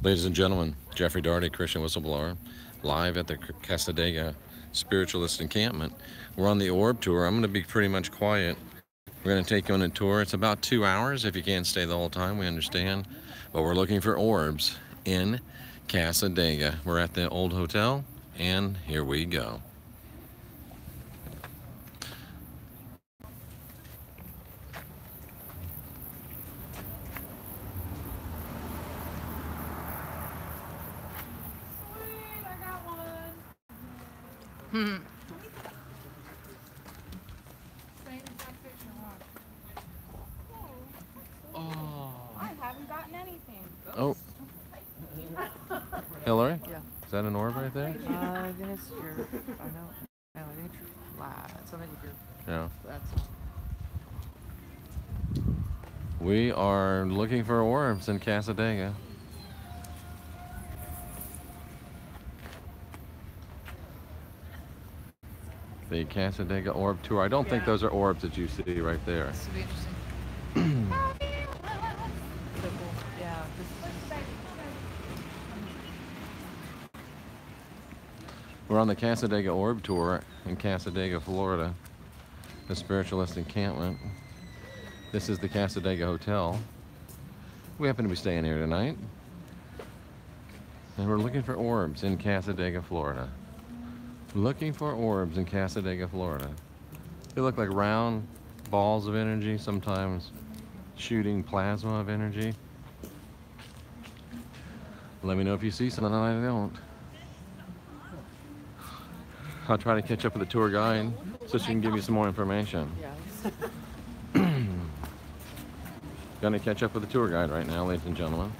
Ladies and gentlemen, Jeffrey Daugherty, Christian whistleblower, live at the Casadega Spiritualist encampment. We're on the Orb Tour. I'm going to be pretty much quiet. We're going to take you on a tour. It's about 2 hours. If you can't stay the whole time, we understand. But we're looking for orbs in Casadega. We're at the old hotel, and here we go. I haven't gotten anything. Oh. Hillary? Yeah. Is that an orb right there? I think it's your. I know. No, I think it's your flat. Something with your. Yeah. That's. We are looking for orbs in Casadega. The Casadega Orb Tour. I don't think those are orbs that you see right there. This would be interesting. So cool. Yeah. We're on the Casadega Orb Tour in Casadega, Florida, the Spiritualist encampment. This is the Casadega Hotel. We happen to be staying here tonight. And we're looking for orbs in Casadega, Florida. Looking for orbs in Casadega, Florida. They look like round balls of energy, sometimes shooting plasma of energy. Let me know if you see something I don't. I'll try to catch up with the tour guide so she can give you some more information. Yeah. Gonna catch up with the tour guide right now, ladies and gentlemen.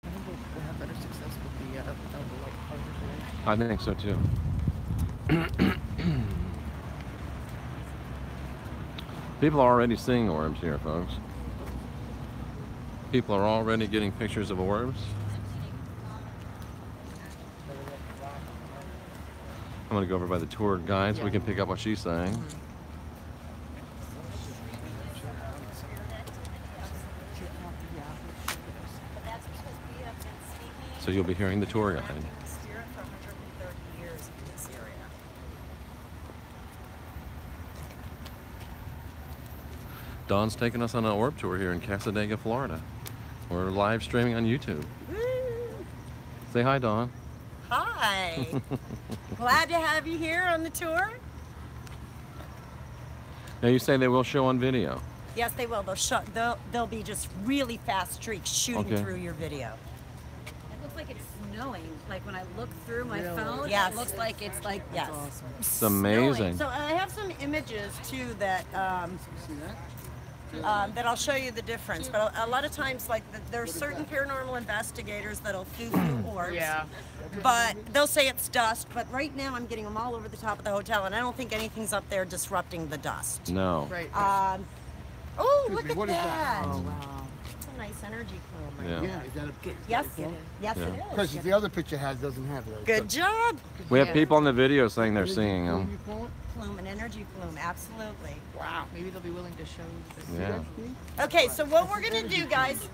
I think we'll have better success with the like I think so too. People are already seeing orbs here, folks. People are already getting pictures of orbs. I'm gonna go over by the tour guide so we can pick up what she's saying. So you'll be hearing the tour guide. Dawn's taking us on an orb tour here in Casadega, Florida. We're live streaming on YouTube. Woo. Say hi, Dawn. Hi. Glad to have you here on the tour. Now you say they will show on video. Yes, they will. They'll be just really fast streaks shooting through your video. It looks like it's snowing. Like when I look through my phone, Yes. it looks like it's like Yes. awesome. It's amazing. Snowing. So I have some images too that that I'll show you the difference. But a lot of times, like there are certain paranormal investigators that'll foo-foo orbs. Yeah. But they'll say it's dust. But right now, I'm getting them all over the top of the hotel, and I don't think anything's up there disrupting the dust. No. Right. Oh, look at What is that! that? Oh wow. It's a nice energy plume. Yeah. Yeah, is that a good? Yes, it is. Yes, Yeah. it is. Because the other picture doesn't have that. Good job. We have Yeah. people on the video saying they're seeing them. Plume, an energy plume, absolutely. Wow. Maybe they'll be willing to show the Yeah. Okay, so what we're gonna do, guys?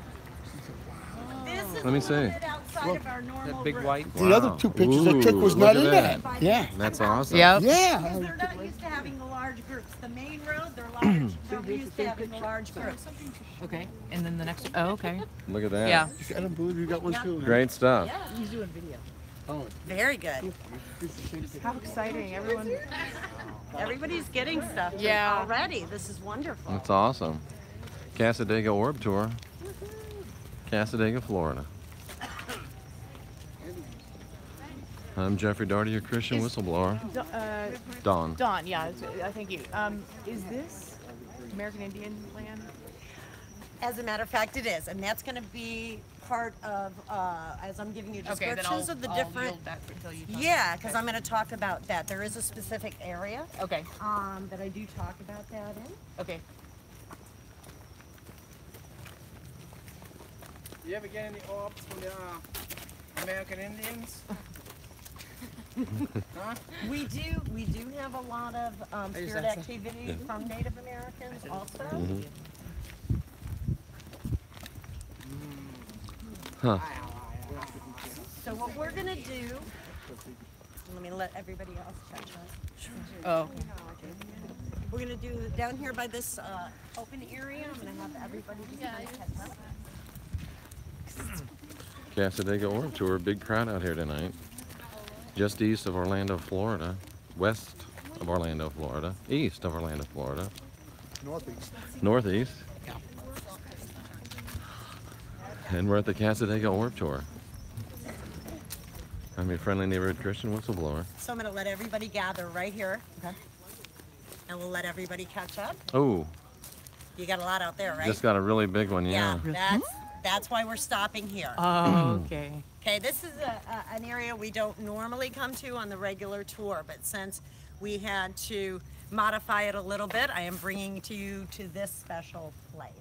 This is Let me a little see. bit outside of our normal room. The Wow. other two pictures I took was Ooh, not look in at that. Yeah. That's awesome. Yep. Yeah. Because they're not used to having the large groups. The main road, they're large. They're used to having the large groups. Okay. And then the next. Oh, okay. Look at that. Yeah. I don't believe you got one too. Great stuff. Yeah, He's doing video. Oh, very good. How exciting! Everybody's getting stuff Yeah. already. This is wonderful. That's awesome. Casadega Orb Tour. Casadega, Florida. I'm Jeffrey Daugherty, your Christian whistleblower. Dawn. Dawn, yeah, thank you. Is this American Indian land? As a matter of fact, it is, and that's going to be part of as I'm giving you descriptions of the different. Yield back until you talk. Yeah, because I'm going to talk about that. There is a specific area Okay. that I do talk about that in. Okay. You ever get any orbs from the American Indians? Huh? We do have a lot of spirit activity from Native Americans also. Huh. So what we're gonna do, let me let everybody else catch us. Oh. We're gonna do down here by this open area. I'm gonna have everybody just kind of catch up. Casadega Orb Tour, big crowd out here tonight. Just east of Orlando, Florida. West of Orlando, Florida. East of Orlando, Florida. Northeast. Northeast. And we're at the Casadega Orb Tour. I'm your friendly neighborhood Christian whistleblower. So I'm gonna let everybody gather right here. Okay. And we'll let everybody catch up. Oh, You got a lot out there, right? just got a really big one, yeah. That's why we're stopping here. Oh, okay. Okay, this is an area we don't normally come to on the regular tour, but since we had to modify it a little bit, I am bringing you to this special place.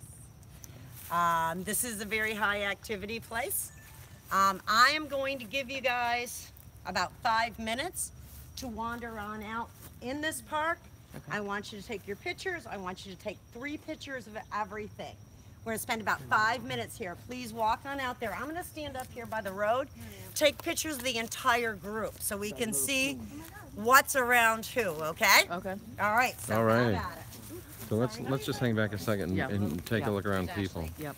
This is a very high activity place. I am going to give you guys about 5 minutes to wander on out in this park. Okay. I want you to take your pictures. I want you to take 3 pictures of everything. We're gonna spend about 5 minutes here. Please walk on out there. I'm gonna stand up here by the road, take pictures of the entire group so we can see what's around who, okay? Okay. All right, so All right. how about it? So let's just hang back a second and take a look around people. Yep.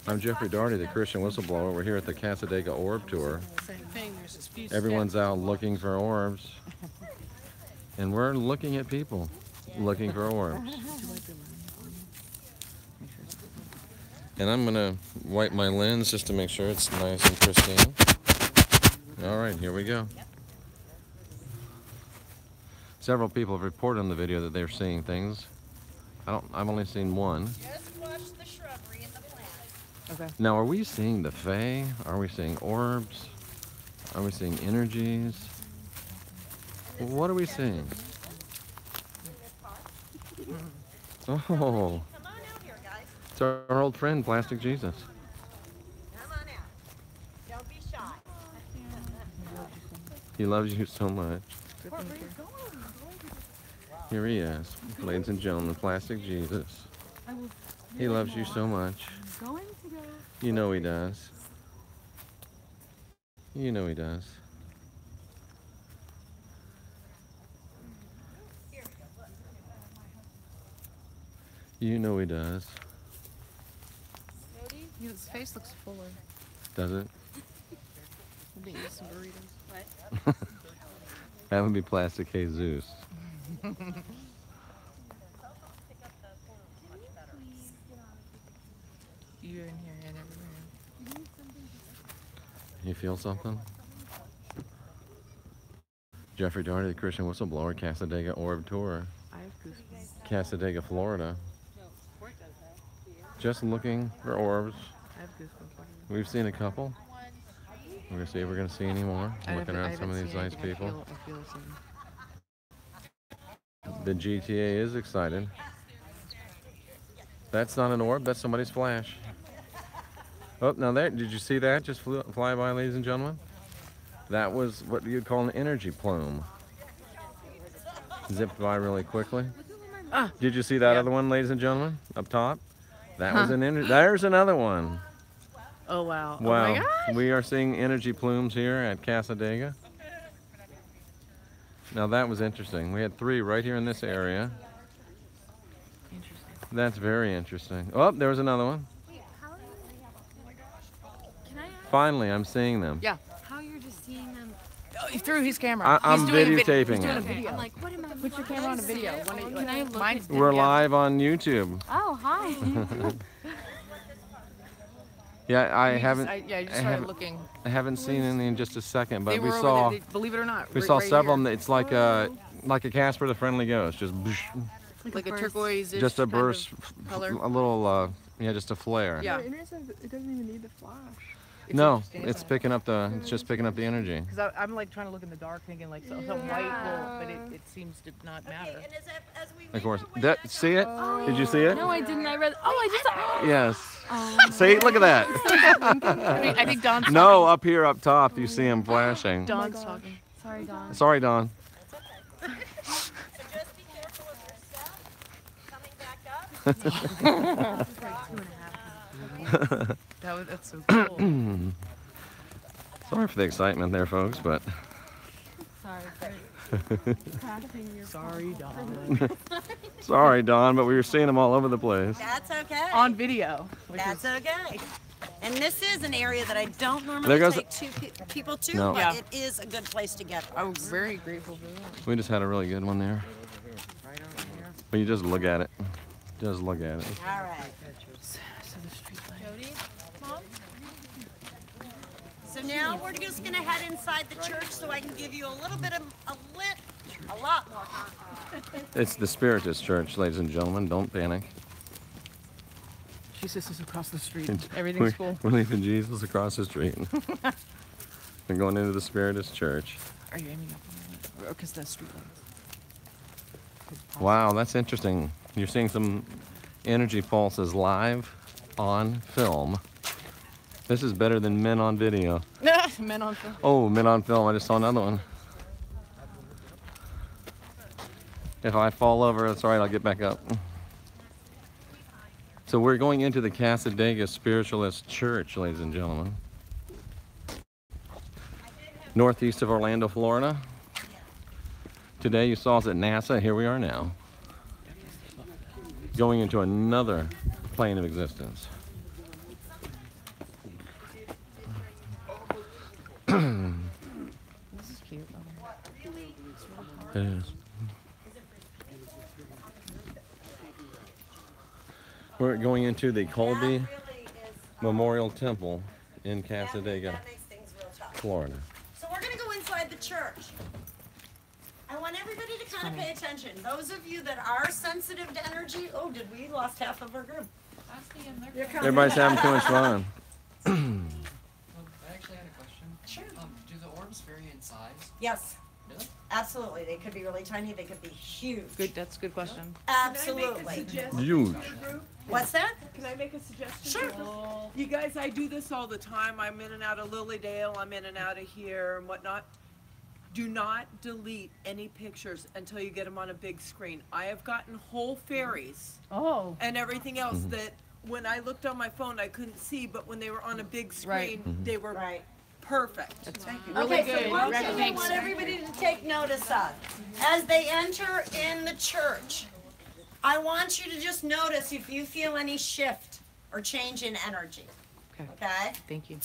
I'm Jeffrey Daugherty, the Christian whistleblower. We're here at the Casadega Orb Tour. Everyone's out looking for orbs. And we're looking at people looking for orbs. And I'm gonna wipe my lens just to make sure it's nice and pristine. All right, here we go. Several people have reported on the video that they're seeing things. I've only seen one. Just watch the shrubbery and the plants. Okay. Now, are we seeing the Fae? Are we seeing orbs? Are we seeing energies? What are we seeing? Oh, Come on out here, guys. it's our old friend, Plastic Jesus. Come on out. Don't be shy. He loves you so much. Here he is, ladies and gentlemen, Plastic Jesus. He loves you so much. You know he does. You know he does. You know he does. His face looks fuller. Does it? Maybe eat some burritos. That would be Plastic Jesus. You're in here and everywhere. You feel something? Jeffrey Daugherty, the Christian whistleblower, Casadega Orb Tour, I have goosebumps. Casadega, Florida. Just looking for orbs. I have goosebumps. We've seen a couple. We're gonna see if we're gonna see any more. Looking around some of these nice people. I feel some. The GTA is excited. That's not an orb, that's somebody's flash. Oh, now there, did you see that just fly by, ladies and gentlemen? That was what you'd call an energy plume. Zipped by really quickly. Ah, Did you see that other one, ladies and gentlemen, up top? That was an energy, there's another one. oh wow. Wow, Oh my gosh. we are seeing energy plumes here at Casadega. Now that was interesting. We had 3 right here in this area. Interesting. That's very interesting. Oh, there was another one. Wait, how are you? Can I ask Finally, I'm seeing them. Yeah. how you're just seeing them? Oh, he threw his camera. I'm He's doing a videotaping He's doing a it. video. I'm like, what am I? Put your camera on a video. Can I look? Mine's We're yeah. live on YouTube. Oh, hi. Yeah, I You haven't. Just, I just I started haven't- looking. I haven't seen any in just a second, They but we were saw over there, believe it or not. we right- saw right several. here. And it's like a Casper the Friendly Ghost, just Like a turquoise. just a burst, color. a little just a flare. Yeah. It doesn't even need the flash. No, it's picking up the. It's just picking up the energy. Because I'm like trying to look in the dark, thinking like some white will, but it seems to not matter. Okay, and as we Of course. See it? Did you see it? No, I didn't. I read. Oh, I just. Yes. Oh. See, look at that. I think Don's No, up here, up top, you see him flashing. Don's talking. Sorry, Dawn. Sorry, Don. So just be careful of yourself coming back up. That's so cool. Sorry for the excitement there, folks, but Sorry, Don. sorry, Don, but we were seeing them all over the place. That's okay. On video. That's okay. And this is an area that I don't There normally goes- take people to, No. but Yeah. it is a good place to get. I was very grateful for that. We just had a really good one there. Right over here. But you just look at it. Just look at it. All right. So the street light. So now we're just going to head inside the church so I can give you a little bit of a lot more. It's the Spiritist Church, ladies and gentlemen. Don't panic. Jesus is across the street. It's- Everything's cool. We're leaving Jesus across the street. We're going into the Spiritist Church. Are you aiming up on that? Because the street lights. Wow, that's interesting. You're seeing some energy pulses live on film. This is better than Men on Video. Men on film. Oh, Men on Film. I just saw another one. If I fall over, that's all right. I'll get back up. So we're going into the Casadega Spiritualist Church, ladies and gentlemen. Northeast of Orlando, Florida. Today you saw us at NASA. Here we are now. Going into another plane of existence. This is cute. It is. We're going into the Colby Memorial Temple in Casadega, That makes things real tough. Florida. So we're going to go inside the church. I want everybody to kind of pay attention. Those of you that are sensitive to energy, oh, did we lost half of our group? Everybody's having too much fun. I actually had a question. Sure. Do the orbs vary in size? Yes, Really? absolutely. They could be really tiny. They could be huge. Good. That's a good question. Absolutely. Huge. What's that? Can I make a suggestion? Sure. You guys, I do this all the time. I'm in and out of Lilydale. I'm in and out of here and whatnot. Do not delete any pictures until you get them on a big screen. I have gotten whole fairies Oh. and everything else that when I looked on my phone I couldn't see, but when they were on a big Right. screen, they were Right. perfect. Really Okay, good. so one thing I Thanks. want everybody to take notice of. As they enter in the church, I want you to just notice if you feel any shift or change in energy. Okay. Okay? Thank you.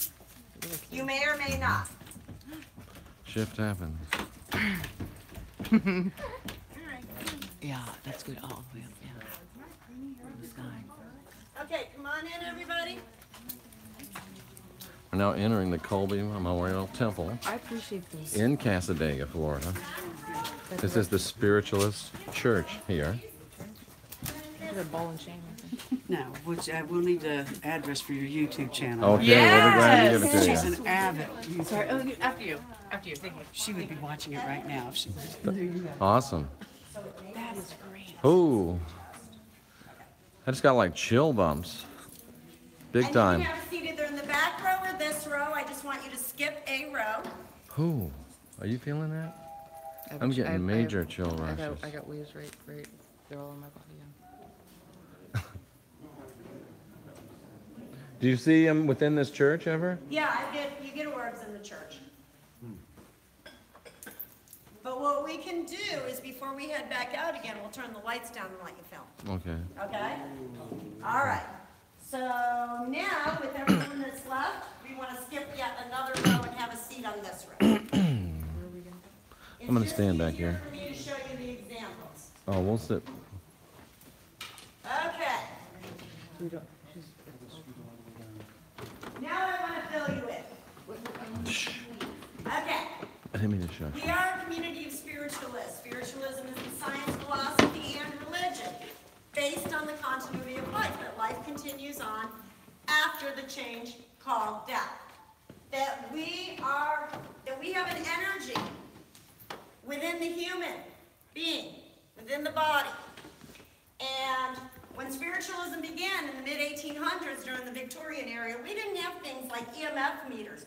Really cute. You may or may not. Shift happens. Yeah, that's good. Oh, yeah. The sky. Okay, come on in, everybody. We're now entering the Colby Memorial Temple I appreciate this. in Casadega, Florida. This is the Spiritualist Church here. The ball and chain. No, which we'll need the address for your YouTube channel. Okay, we'll be glad to give it She's to you. an avid YouTuber. Sorry. Oh, after you. After you. Thank you. She would be watching it right now if she was. Awesome. That is great. Ooh. I just got like chill bumps. Big And time. you can have a seat either in the back row or this row. I just want you to skip a row. Ooh. Are you feeling that? I have I'm a ch- getting I have- major chill I rushes. got waves right. They're all in my body. Yeah. Do you see them within this church ever? Yeah, you get orbs in the church. But what we can do is before we head back out again, we'll turn the lights down and let you film. Okay. Okay? All right. So now, with everyone that's left, we want to skip yet another row and have a seat on this row. I'm gonna stand back here. It's just easier for me to show you the examples. Oh, we'll sit. Okay. Now I want to fill you in. Okay. I didn't mean to shush. We are a community of spiritualists. Spiritualism is the science, philosophy, and religion based on the continuity of life, that life continues on after the change called death. That we have an energy within the human being, within the body. And when spiritualism began in the mid-1800s during the Victorian era, we didn't have things like EMF meters,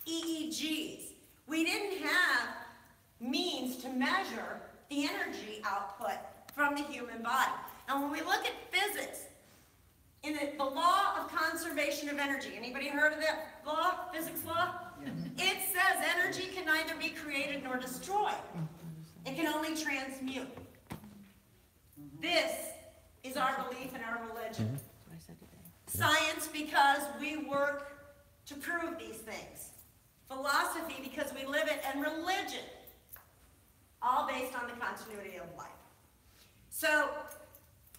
EEGs. We didn't have means to measure the energy output from the human body. And when we look at physics, In the law of conservation of energy, anybody heard of that law, physics law? It says energy can neither be created nor destroyed. It can only transmute. This is our belief in our religion. Science, because we work to prove these things. Philosophy, because we live it. And religion, all based on the continuity of life. So,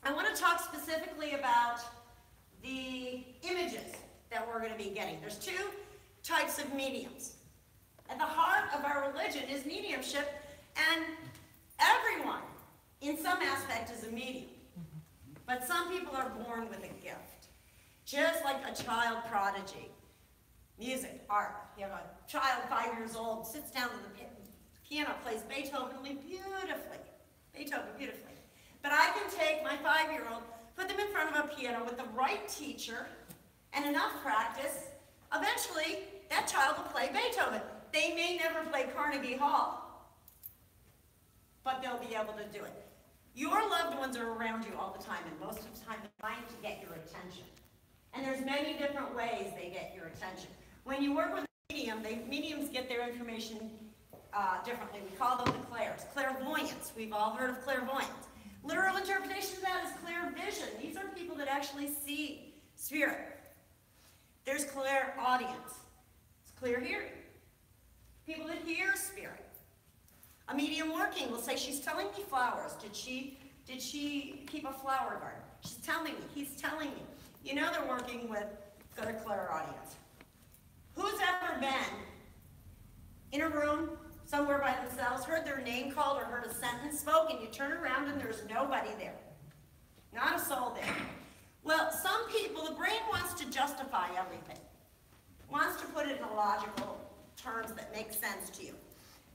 I want to talk specifically about the images that we're going to be getting. There's two types of mediums. At the heart of our religion is mediumship, and everyone, in some aspect, is a medium. But some people are born with a gift. Just like a child prodigy. Music, art. You have a child 5 years old, sits down to the piano, plays Beethoven beautifully. Beethoven beautifully. But I can take my 5-year-old, put them in front of a piano with the right teacher and enough practice, eventually that child will play Beethoven. They may never play Carnegie Hall, but they'll be able to do it. Your loved ones are around you all the time, and most of the time they're trying to get your attention. And there's many different ways they get your attention. When you work with a medium, mediums get their information differently. We call them the clairs. Clairvoyance, we've all heard of clairvoyance. Literal interpretation of that is clear vision. These are people that actually see spirit. There's clairaudience. It's clear hearing. People that hear spirit. A medium working will say, she's telling me flowers. Did she keep a flower garden? She's telling me. He's telling me. You know they're working with their clairaudience. Who's ever been in a room somewhere by themselves, heard their name called or heard a sentence spoken, you turn around and there's nobody there. Not a soul there. Well, some people, the brain wants to justify everything. Wants to put it in logical terms that make sense to you.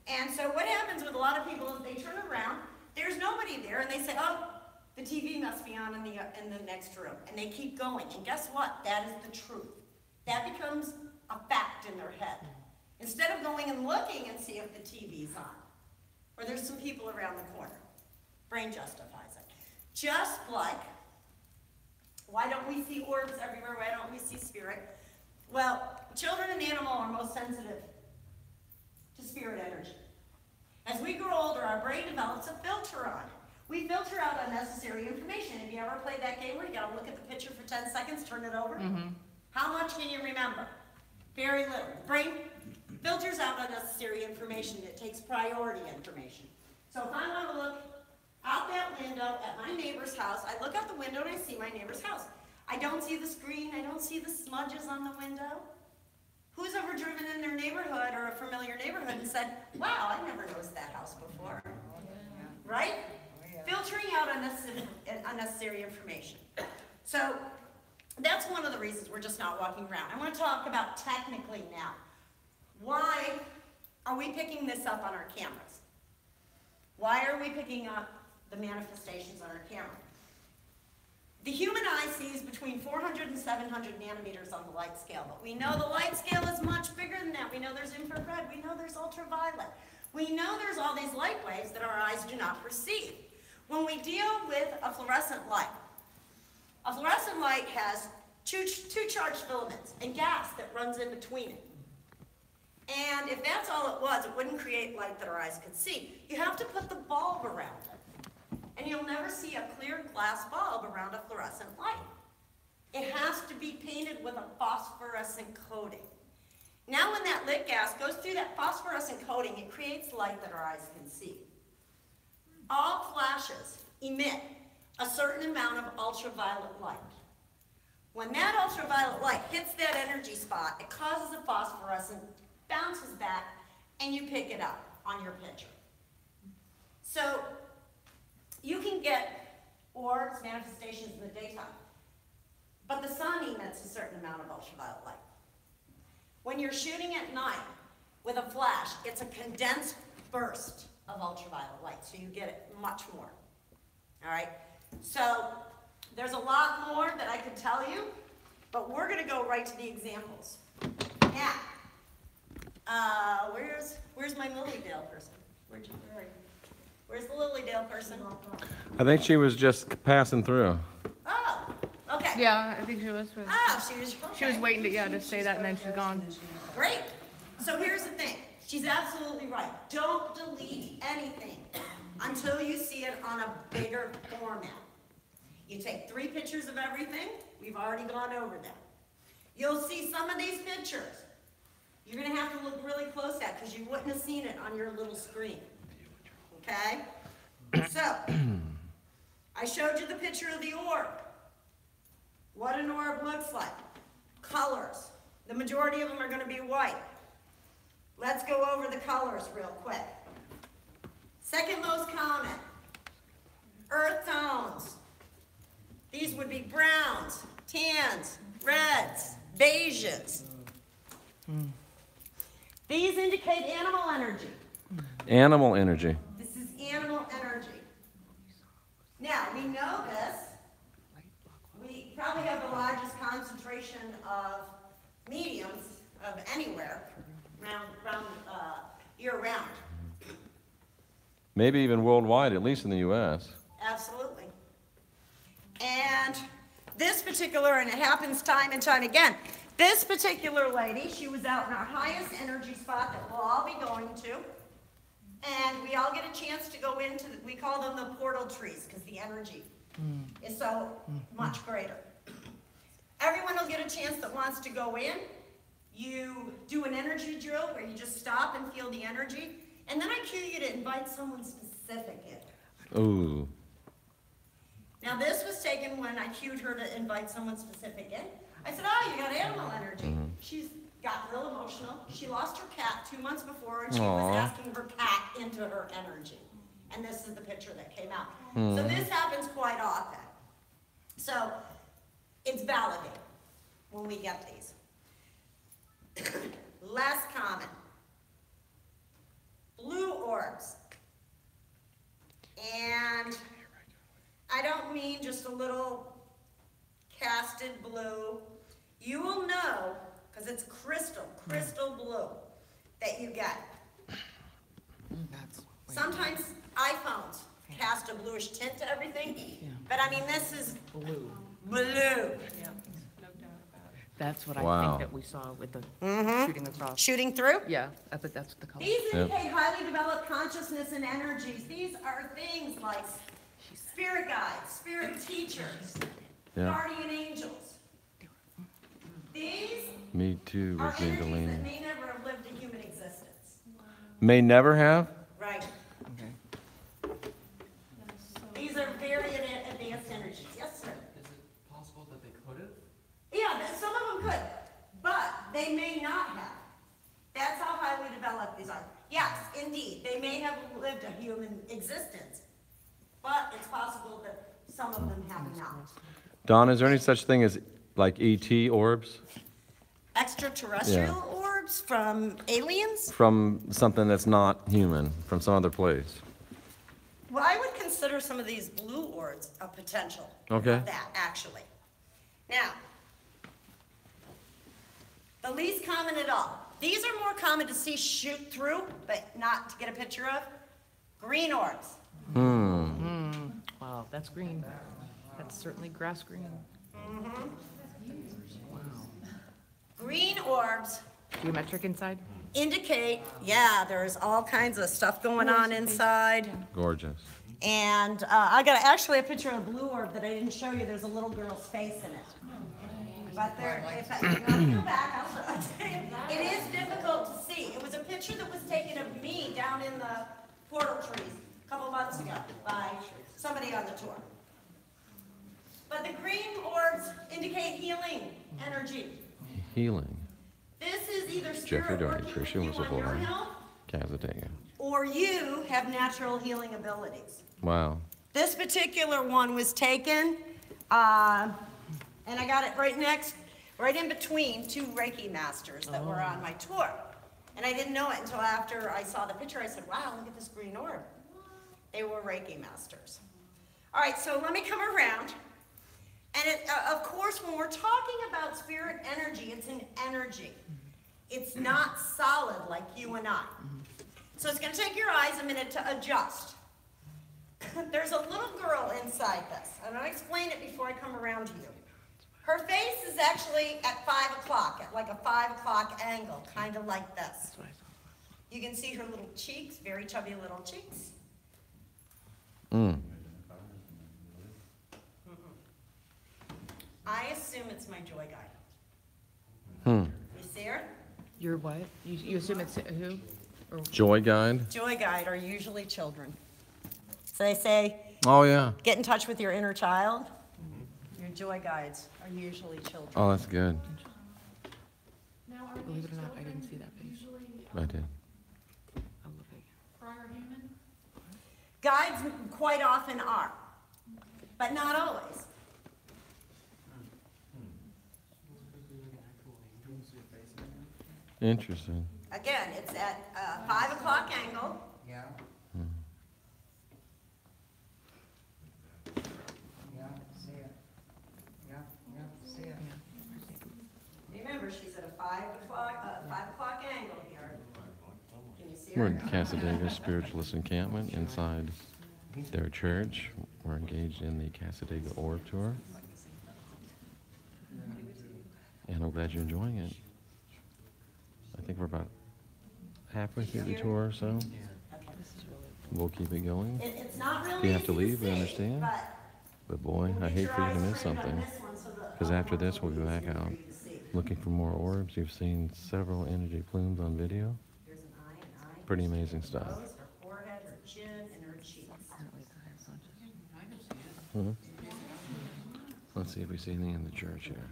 And so what happens with a lot of people is they turn around, there's nobody there, and they say, oh, the TV must be on in the next room. And they keep going. And guess what? That is the truth. That becomes a fact in their head. Instead of going and looking and see if the TV's on, or there's some people around the corner. Brain justifies it. Just like, why don't we see orbs everywhere? Why don't we see spirit? Well, children and animals are most sensitive to spirit energy. As we grow older, our brain develops a filter on it. We filter out unnecessary information. Have you ever played that game where you gotta look at the picture for 10 seconds, turn it over? How much can you remember? Very little. Brain filters out unnecessary information. It takes priority information. So if I want to look out that window at my neighbor's house, I look out the window and I see my neighbor's house. I don't see the screen. I don't see the smudges on the window. Who's ever driven in their neighborhood or a familiar neighborhood and said, wow, I never noticed that house before? Right? Filtering out unnecessary information. So that's one of the reasons we're just not walking around. I want to talk about technically now. Why are we picking this up on our cameras? Why are we picking up the manifestations on our camera? The human eye sees between 400 and 700 nanometers on the light scale, but we know the light scale is much bigger than that. We know there's infrared, we know there's ultraviolet. We know there's all these light waves that our eyes do not perceive. When we deal with a fluorescent light has two charged filaments and gas that runs in between it. And if that's all it was, it wouldn't create light that our eyes could see. You have to put the bulb around it. And you'll never see a clear glass bulb around a fluorescent light. It has to be painted with a phosphorescent coating. Now when that lit gas goes through that phosphorescent coating, it creates light that our eyes can see. All flashes emit a certain amount of ultraviolet light. When that ultraviolet light hits that energy spot, it causes a phosphorescent, bounces back, and you pick it up on your picture. So you can get orbs, manifestations in the daytime, but the sun emits a certain amount of ultraviolet light. When you're shooting at night with a flash, it's a condensed burst of ultraviolet light, so you get it much more. All right? So there's a lot more that I could tell you, but we're going to go right to the examples. Now, where's my Lilydale person? Where's the Lilydale person? I think she was just passing through. Oh, okay. Okay. Yeah, I think she was. Oh, she was. She was okay. waiting to say that, and then she's gone. Great. So here's the thing. She's absolutely right. Don't delete anything until you see it on a bigger format. You take 3 pictures of everything. We've already gone over them. You'll see some of these pictures. You're going to have to look really close at because you wouldn't have seen it on your little screen. Okay? So, I showed you the picture of the orb. What an orb looks like. Colors. The majority of them are going to be white. Let's go over the colors real quick. Second most common, earth tones. These would be browns, tans, reds, beiges. These indicate animal energy. Animal energy. This is animal energy. Now, we know this. We probably have the largest concentration of mediums of anywhere year-round. Maybe even worldwide, at least in the U.S. Absolutely. And this particular, and it happens time and time again, this particular lady, she was out in our highest energy spot that we'll all be going to. And we all get a chance to go into, we call them the portal trees because the energy is so much greater. Everyone will get a chance that wants to go in. You do an energy drill where you just stop and feel the energy. And then I cue you to invite someone specific in. Ooh. Now this was taken when I cued her to invite someone specific in. I said, oh, you got animal energy. She's got real emotional. She lost her cat 2 months before, and she was asking her cat into her energy. And this is the picture that came out. So this happens quite often. So it's validated when we get these. Less common. Blue orbs. And I don't mean just a little casted blue. You will know, because it's crystal blue that you get. Sometimes iPhones cast a bluish tint to everything, but I mean this is blue. That's what I Wow. think that we saw with the shooting across. Shooting through? Yeah, I think that's the color. These indicate highly developed consciousness and energies. These are things like spirit guides, spirit teachers, guardian angels. These Me too, are energies that Reginaldine. may never have lived a human existence. May never have? Right. Okay. These are very advanced energies. Yes, sir. Is it possible that they could have? Yeah, some of them could, but they may not have. That's how highly developed these are. Yes, indeed, they may have lived a human existence, but it's possible that some of them have not. Don, is there any such thing as like ET orbs? Extraterrestrial orbs from aliens? From something that's not human, from some other place? Well, I would consider some of these blue orbs a potential Okay. of that, actually. Now, the least common at all. These are more common to see shoot through, but not to get a picture of. Green orbs. Wow, that's green. That's certainly grass green. Green orbs Geometric inside? indicate, yeah, there's all kinds of stuff going on inside. Gorgeous. And I got actually a picture of a blue orb that I didn't show you. There's a little girl's face in it. But there, if I go back, I'll show you. It is difficult to see. It was a picture that was taken of me down in the portal trees a couple months ago by somebody on the tour. But the green orbs indicate healing energy. Healing. This is either Jeffrey spirit Darty, working with Tricia you on your Whistleblower, health, Casadega. or you have natural healing abilities. Wow. This particular one was taken, and I got it right in between 2 Reiki masters that were on my tour. And I didn't know it until after I saw the picture. I said, wow, look at this green orb. They were Reiki masters. All right, so let me come around. And of course, when we're talking about spirit energy, it's an energy. It's not solid like you and I. So it's going to take your eyes a minute to adjust. There's a little girl inside this. I'm going to explain it before I come around to you. Her face is actually at 5 o'clock, at like a 5 o'clock angle, kind of like this. You can see her little cheeks, very chubby little cheeks. I assume it's my joy guide. You see her? Your what? You assume it's who? Or Joy guide? Joy guide are usually children. So they say, Oh, yeah. get in touch with your inner child. Your joy guides are usually children. Oh, that's good. believe it or not, I didn't see that face. I did. I'll look again. Prior human? Guides quite often are, but not always. Interesting. Again, it's at 5 o'clock angle. Yeah. Yeah, see it. Yeah, see it. Remember, she's at a 5 o'clock angle here. Can you see We're her? in Casadega Spiritualist Encampment inside their church. We're engaged in the Casadega Orb Tour. And I'm glad you're enjoying it. I think we're about halfway through the tour or so. We'll keep it going. It's not really If you have to easy leave, we see, understand. but But boy, I hate for you to miss something. Because after this, we'll be back out looking for more orbs. You've seen several energy plumes on video. There's an eye, Pretty amazing stuff. her forehead, her chin, and her cheeks. Let's see if we see anything in the church here.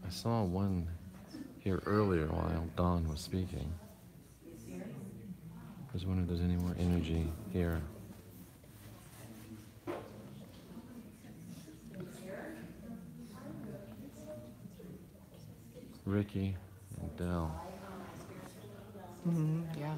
I saw one here earlier while Dawn was speaking. I was wondering if there's any more energy here. Ricky and Dell. Yeah.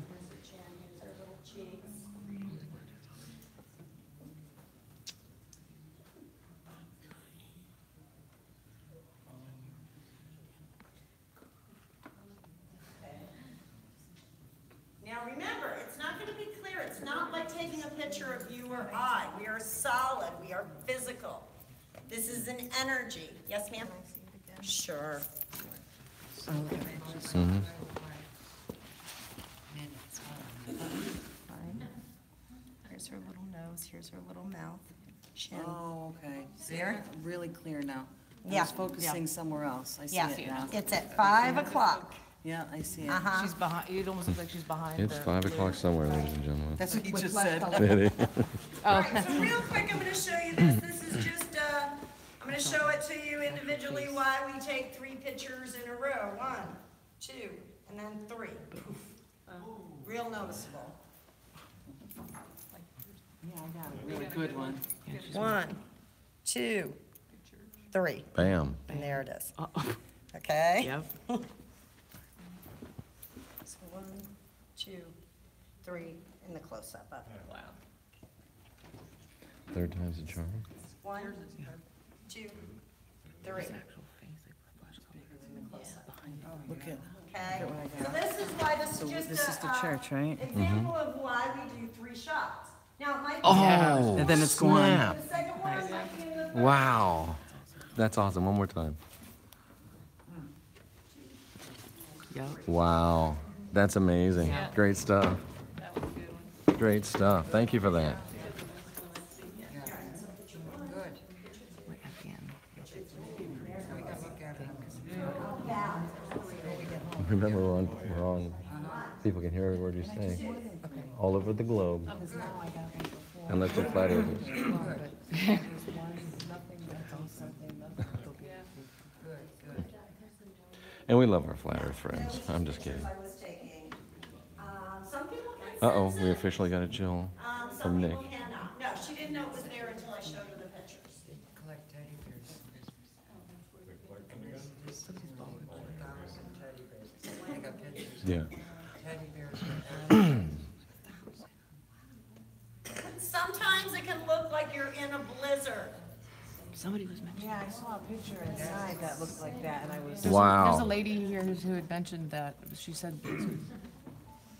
Now remember, it's not going to be clear. It's not like taking a picture of you or I. We are solid. We are physical. This is an energy. Yes, ma'am? Sure. Here's her little nose. Here's her little mouth. Chin. Oh, okay. See her? Really clear now. I Yeah. was focusing somewhere else. I see Yeah, it now. it's at 5 o'clock. Yeah, I see it. Uh-huh. She's behind, it almost looks like she's behind It's the- 5 o'clock somewhere, ladies and gentlemen. That's what you With just flesh said. color. It is. All right, so real quick, I'm going to show you this. This is just, I'm going to show it to you individually why we take 3 pictures in a row. 1, 2, and then 3. Real noticeable. Yeah, I got a really good one. 1, 2, 3. Bam. And there it is. Okay? Yep. So 1, 2, 3, in the close-up of it. Wow. Third time's the charm. 1, 2, 3. Look at, Okay? what I So got. this is why this So is just this is the church, right? example of why we do 3 shots. Now, it might be Oh, And then it's gone. snap. the second one might be in the Wow. That's awesome. One more time. Yep. Wow. That's amazing. Great stuff. Great stuff. Thank you for that. Wait, again. Remember, we're on. People can hear every word you say. All over the globe. Unless they're flat earthers. And we love our flat earth friends. I'm just kidding. I was taking. Some people can Uh-oh, sense we it. officially got a chill Some from Nick. people cannot. No, she didn't know it was there until I showed her the pictures. Collect teddy bears. I got pictures. Yeah. Teddy bears. Sometimes it can look like you're in a blizzard. Somebody was mentioning. Yeah, I saw a picture inside that looked like that, and I was. There's a Wow. lady here who had mentioned that, she said,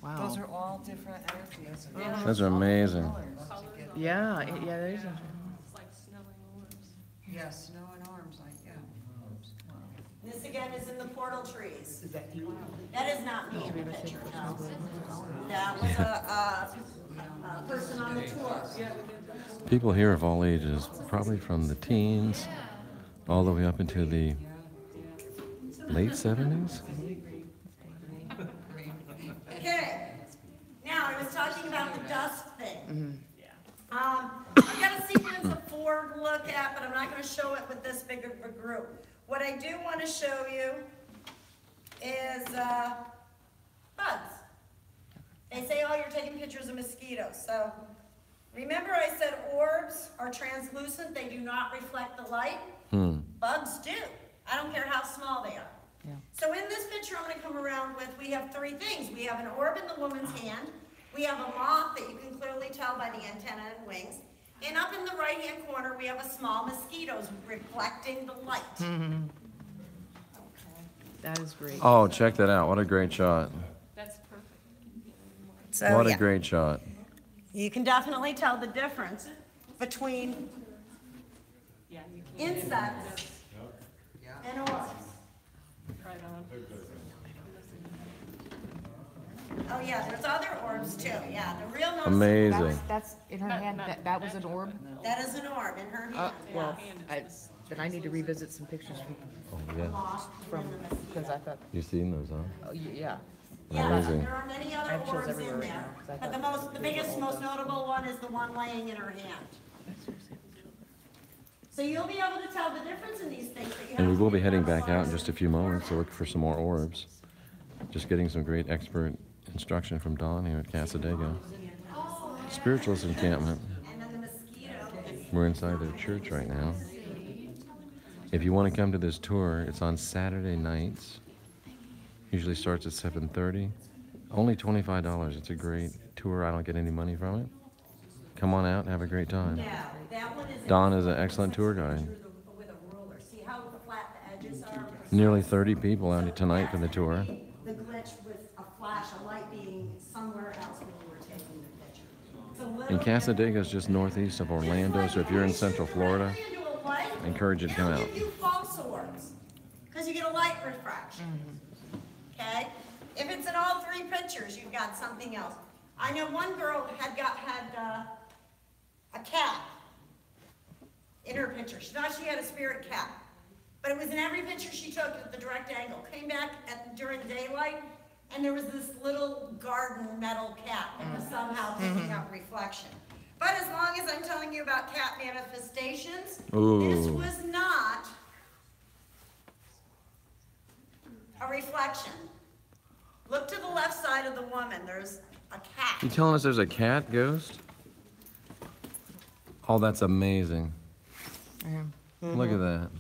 wow. Wow. Those are all different energies. Those are amazing. Yeah, yeah, that is. Yeah, snow and arms, like, yeah. This again is in the portal trees. That is not me in the picture, no. That was a person on the tour. People here of all ages, probably from the teens all the way up into the late 70s. Okay, now I was talking about the dust thing. I've got a sequence of 4 to look at, but I'm not going to show it with this big of a group. What I do want to show you is bugs. They say, oh, you're taking pictures of mosquitoes. So remember I said orbs are translucent. They do not reflect the light. Bugs do. I don't care how small they are. Yeah. So in this picture I'm going to come around with, we have 3 things. We have an orb in the woman's hand. We have a moth that you can clearly tell by the antenna and wings. And up in the right-hand corner, we have a small mosquito reflecting the light. That is great. Oh, check that out. What a great shot. So, What a yeah, great shot. you can definitely tell the difference between insects and orbs. Oh yeah, there's other orbs too. Yeah, the real noticeable. Amazing. That's in her hand. That was an orb. That is an orb in her hand. Well, then I need to revisit some pictures Oh, yeah. from because I thought, You've seen those, huh? oh, yeah. Yeah, Amazing. there are many I other have chills orbs everywhere in right there, now, 'cause I but the biggest, most notable one is the one laying in her hand. So you'll be able to tell the difference in these things. But you And we have will to be heading remember back out in just a few moments to look for some more orbs. Just getting some great expert instruction from Don here at Casadega Spiritualist Encampment. And then the mosquito. We're inside their church right now. If you want to come to this tour, it's on Saturday nights. Usually starts at 7:30. Only $25. It's a great tour. I don't get any money from it. Come on out and have a great time. Now, that one is. Don is an excellent tour guide. With a ruler. See how flat the edges are? Nearly 30 people out tonight for the tour. The glitch with a flash, a light being somewhere else when you were taking the picture. It's a little And Casadega is just northeast of Orlando, so if you're in Central Florida, I encourage you to come out. It'll give you false orbs, because you get a light refraction. Okay? If it's in all 3 pictures, you've got something else. I know one girl had a cat in her picture. She thought she had a spirit cat. But it was in every picture she took at the direct angle. Came back during daylight, and there was this little garden metal cat that was somehow picking up reflection. But as long as I'm telling you about cat manifestations, this Ooh. was not a reflection. Look to the left side of the woman. There's a cat. You telling us there's a cat ghost? Oh, that's amazing. Look at that.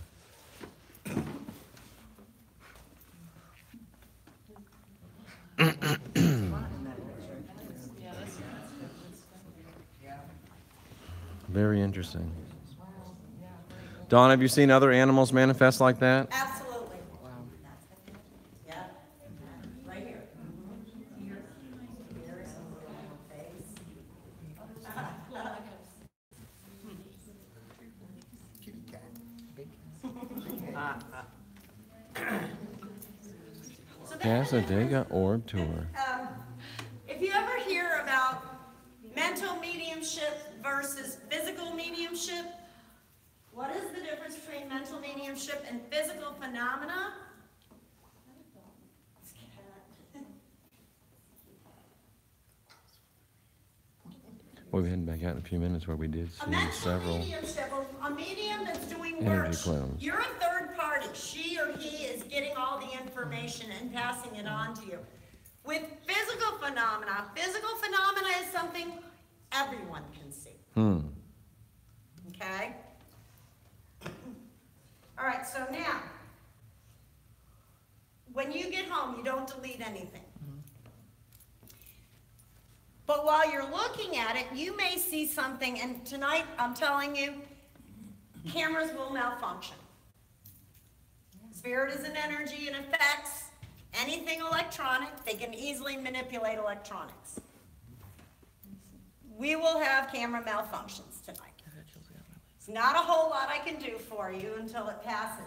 Very interesting. Dawn, have you seen other animals manifest like that? Absolutely. Yeah. Right here. Here. Here is a little face. Kitty cat. So that- Casadega Orb Tour. If you ever hear about mental mediumship versus physical mediumship, what is the difference between mental mediumship and physical phenomena? We'll be heading back out in a few minutes where we did A see mental several mediumship, a medium that's doing energy work. clones. You're a third party. She or he is getting all the information and passing it on to you. With physical phenomena is something everyone can see. Okay? All right, so now, when you get home, you don't delete anything. But while you're looking at it, you may see something, and tonight, I'm telling you, cameras will malfunction. Spirit is an energy, and affects anything electronic, they can easily manipulate electronics. We will have camera malfunctions tonight. It's not a whole lot I can do for you until it passes.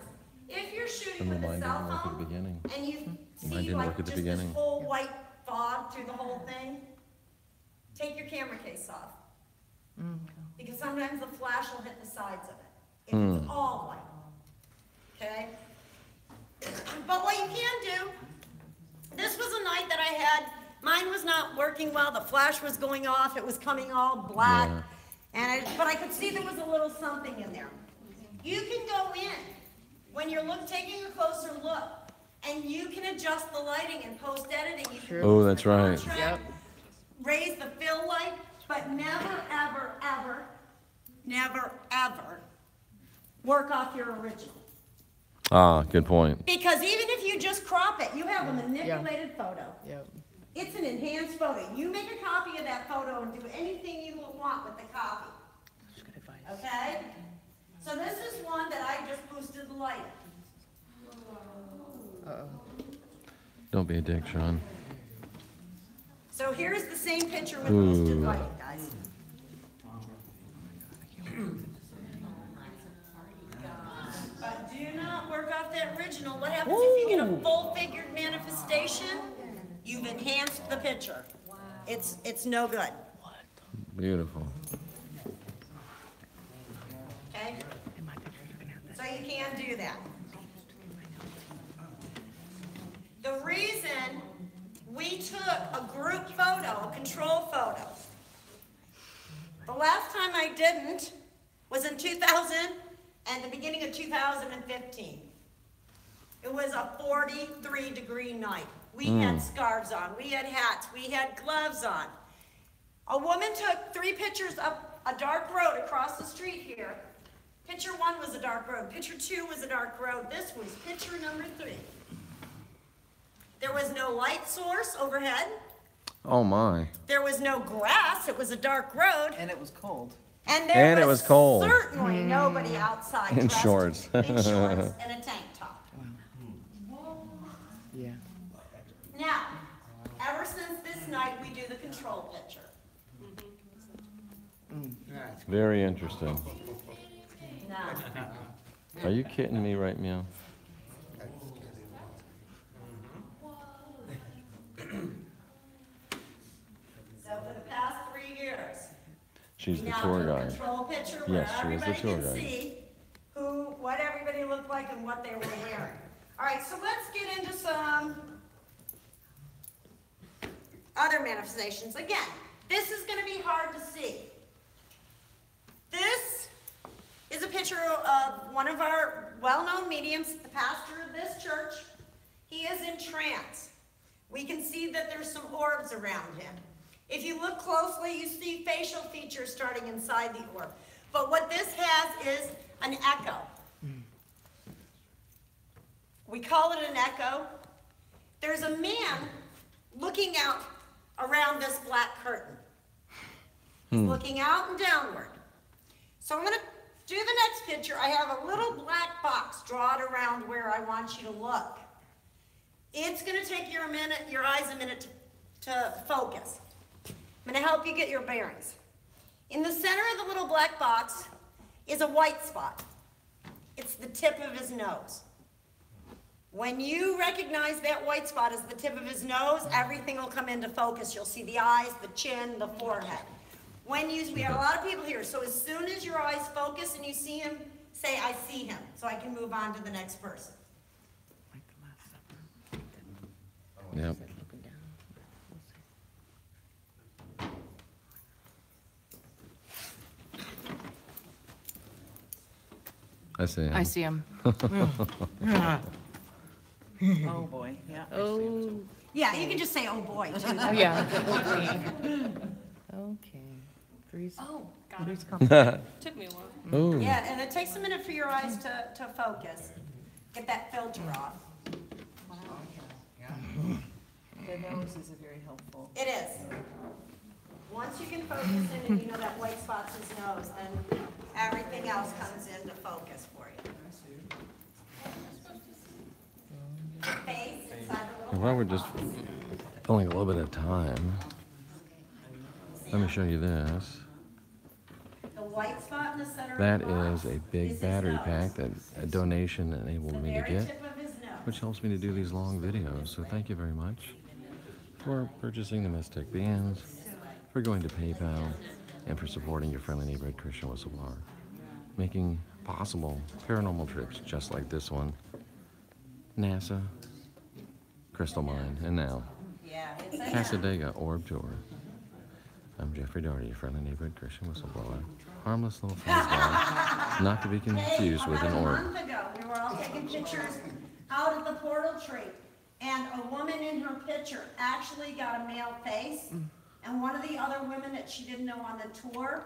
If you're shooting with a Mine cell didn't work at the phone beginning. and you Mine see didn't like work at the just this beginning. whole white fog through the whole thing, take your camera case off. Because sometimes the flash will hit the sides of it. If it's all white. Okay? But what you can do, this was a night that I had, mine was not working well, the flash was going off, it was coming all black. Yeah. But I could see there was a little something in there. You can go in when you're taking a closer look, and you can adjust the lighting and post editing. You can Oh, that's right. contrast, raise the fill light, but never, ever, ever, never, ever work off your original. Ah, good point. Because even if you just crop it, you have a manipulated photo. Yep. It's an enhanced photo. You make a copy of that photo and do anything you want with the copy. Okay? So this is one that I just boosted the light. Don't be a dick, Sean. So here's the same picture with boosted light, guys. But do not work off that original. What happens if you get a full-figured manifestation? You've enhanced the picture. It's no good. Beautiful. Okay? So you can't do that. The reason we took a group photo, a control photo, the last time I didn't was in 2000 and the beginning of 2015. It was a 43-degree night. We had scarves on, we had hats, we had gloves on. A woman took 3 pictures up a dark road across the street here. Picture 1 was a dark road. Picture 2 was a dark road. This was picture number 3. There was no light source overhead. Oh my. There was no grass. It was a dark road. And it was cold. And there And it was cold. certainly nobody outside In dressed shorts. in shorts and a tank top. Yeah. Now, ever since this night, we do the control picture. Very interesting. Now, Are you kidding me right now? so for the past 3 years, She's we the now tour do a guide. control picture where Yes, she is the everybody tour can guide. see what everybody looked like and what they were wearing. All right, so let's get into some other manifestations. Again, this is going to be hard to see. This is a picture of one of our well-known mediums, the pastor of this church. He is in trance. We can see that there's some orbs around him. If you look closely, you see facial features starting inside the orb. But what this has is an echo. We call it an echo. There's a man looking out around this black curtain. He's looking out and downward. So I'm going to do the next picture. I have a little black box drawn around where I want you to look. It's going to take your eyes a minute to focus. I'm going to help you get your bearings. In the center of the little black box is a white spot. It's the tip of his nose. When you recognize that white spot as the tip of his nose, everything will come into focus. You'll see the eyes, the chin, the forehead. We have a lot of people here, so as soon as your eyes focus and you see him, say, I see him, so I can move on to the next person. Yep. I see him. I see him. Oh, boy, yeah. Oh, Yeah, you can just say, oh boy, too. yeah. Okay. Three's. Oh, God. Three's coming. Took me a while. Ooh. Yeah, and it takes a minute for your eyes to focus. Get that filter off. The nose is very helpful. It is. Once you can focus in and you know that white spot's his nose, then everything else comes into focus for you. Face inside the little And while we're just filling a little bit of time, let me show you this. The white spot in the center That of the box is a big his battery nose. pack that a donation enabled The me to very get, tip of his nose. which helps me to do these long videos. So thank you very much for purchasing the Mystic Bands, for going to PayPal, and for supporting your friendly neighborhood Christian whistleblower, making possible paranormal trips just like this one, NASA, Crystal Mine, and now Yeah, it's a Casadega Orb Tour. I'm Jeffrey Doherty, your friendly neighborhood Christian whistleblower. Harmless little fuzzball, not to be confused with an About a orb. month ago, we were all taking pictures out at the portal tree, and a woman in her picture actually got a male face, and one of the other women that she didn't know on the tour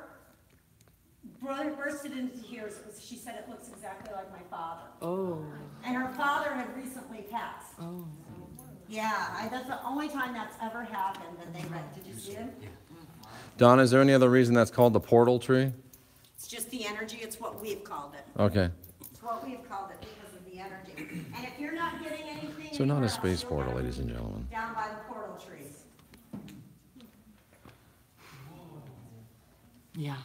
bursted into tears. She said it looks exactly like my father. Oh. And her father had recently passed. Oh. Yeah, that's the only time that's ever happened that they read. Did you see him? Don, is there any other reason that's called the portal tree? It's just the energy, it's what we've called it. Okay. It's what we've called it because of the energy. And if you're not getting anything. So not anywhere a else, space you'll portal, get it ladies and gentlemen. Down by the portal trees. Yeah.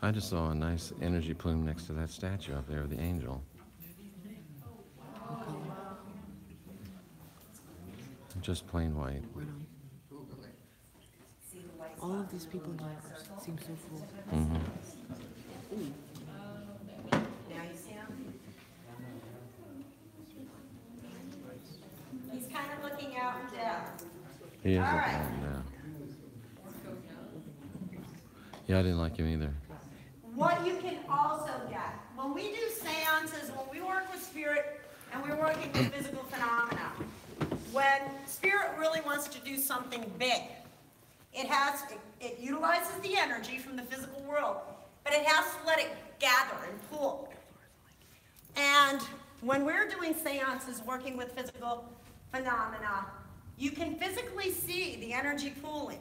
I just saw a nice energy plume next to that statue up there of the angel. Just plain white. Right on. All of these people here seem so cool. Mm-hmm. Now you see him? He's kind of looking out and down. He is All looking right. at him now. Yeah, I didn't like him either. What you can also get, when we do seances, when we work with spirit and we're working with physical phenomena, when spirit really wants to do something big, it utilizes the energy from the physical world, but it has to let it gather and pool. And when we're doing seances working with physical phenomena, you can physically see the energy pooling.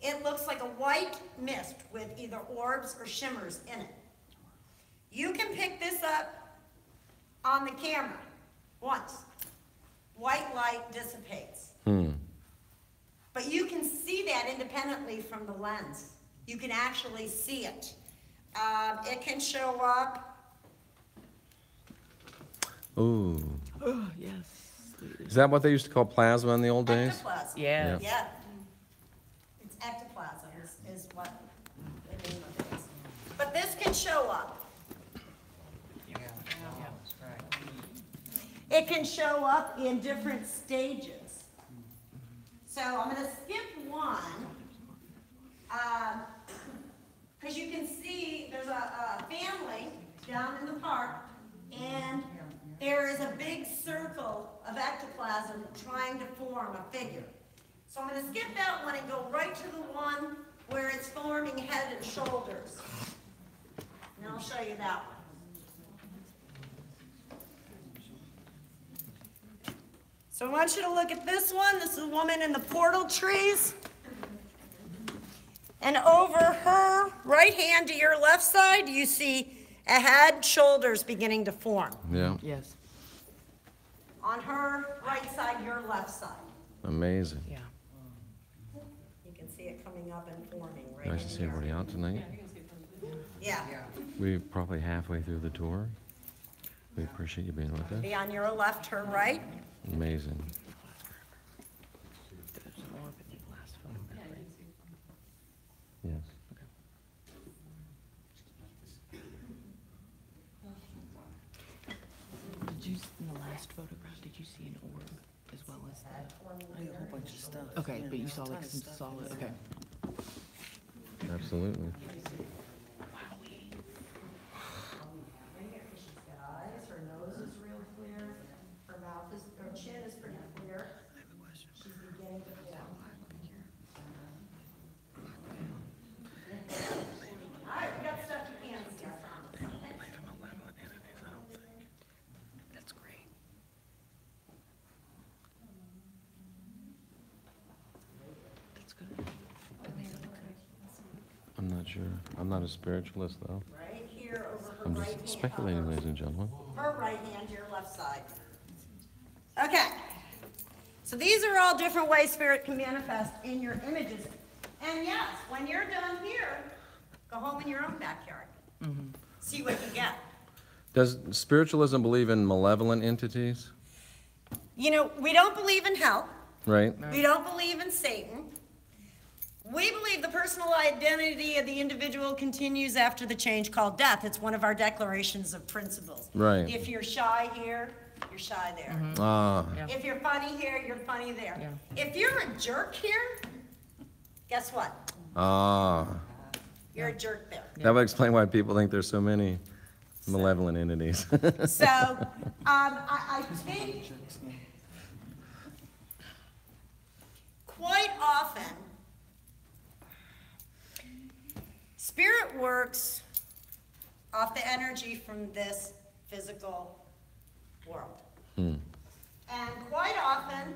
It looks like a white mist with either orbs or shimmers in it. You can pick this up on the camera once. White light dissipates. But you can see that independently from the lens. You can actually see it. It can show up. Ooh. Oh, yes. Is that what they used to call plasma in the old days? Ectoplasm. Yeah. Yeah. It's ectoplasm is what the name of it is. But this can show up. It can show up in different stages. So I'm going to skip one, because you can see there's a family down in the park, and there is a big circle of ectoplasm trying to form a figure. So I'm going to skip that one and go right to the one where it's forming head and shoulders. And I'll show you that one. So I want you to look at this one. This is a woman in the portal trees. And over her right hand to your left side, you see a head, shoulders beginning to form. Yeah. Yes. On her right side, your left side. Amazing. Yeah. You can see it coming up and forming right Nice to in see here. everybody out tonight. Yeah. We're probably halfway through the tour. We appreciate you being with us. Be on your left, her right. Amazing. There's an orb in the last photo, right? Yes. Did you, in the last photograph, did you see an orb as well as that? I had a whole bunch of stuff. Okay, but you saw like some solid, okay. Absolutely. She's got eyes, her nose is real clear, her mouth is, her chin is pretty clear. She's beginning to form. All right, we got stuff you can't see. That's great. That's good. I'm not sure. I'm not a spiritualist, though. Right here over her I'm right just hand. speculating, ladies and gentlemen. Her right hand, your left side. Okay. So these are all different ways spirit can manifest in your images. And yes, when you're done here, go home in your own backyard. See what you get. Does spiritualism believe in malevolent entities? You know, we don't believe in hell. Right. We don't believe in Satan. We believe the personal identity of the individual continues after the change called death. It's one of our declarations of principles. Right. If you're shy here, you're shy there. Ah. If you're funny here, you're funny there. Yeah. If you're a jerk here, guess what? Ah. You're a jerk there. That would explain why people think there's so many malevolent entities. So, I think quite often, spirit works off the energy from this physical world. And quite often,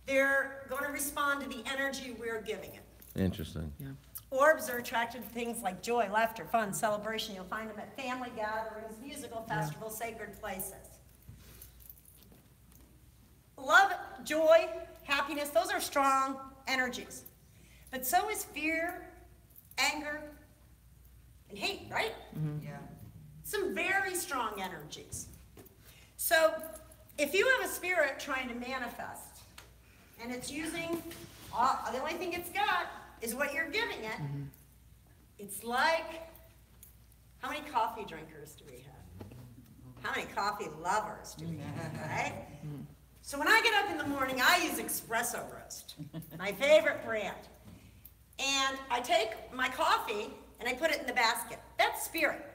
they're going to respond to the energy we're giving it. Interesting. Yeah. Orbs are attracted to things like joy, laughter, fun, celebration. You'll find them at family gatherings, musical festivals, sacred places. Love, joy, happiness, those are strong energies. But so is fear, anger, and hate, right? Yeah. Some very strong energies. So if you have a spirit trying to manifest, and it's using, the only thing it's got is what you're giving it, it's like, how many coffee drinkers do we have? How many coffee lovers do we have, right? So when I get up in the morning, I use espresso roast, my favorite brand. And I take my coffee and I put it in the basket. That's spirit.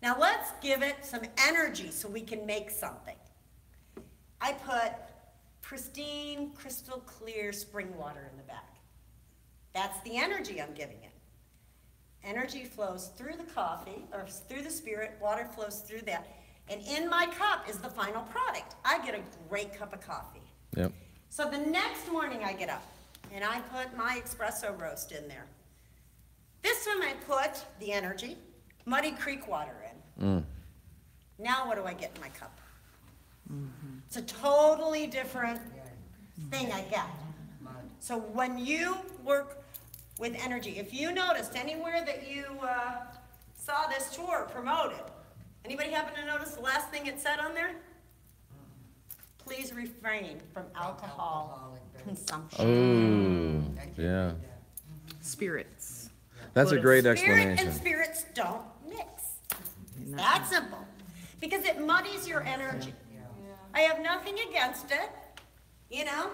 Now let's give it some energy so we can make something. I put pristine, crystal clear spring water in the back. That's the energy I'm giving it. Energy flows through the coffee, or through the spirit, water flows through that. And in my cup is the final product. I get a great cup of coffee. Yep. So the next morning I get up and I put my espresso roast in there. This time I put the energy, Muddy Creek water in. Now what do I get in my cup? It's a totally different thing I get. So when you work with energy, if you noticed anywhere that you saw this tour promoted, anybody happen to notice the last thing it said on there? Please refrain from alcohol consumption. Oh, yeah. Spirits. That's a great Spirit explanation. and spirits don't mix. It's that simple. Because it muddies your energy. I have nothing against it. You know,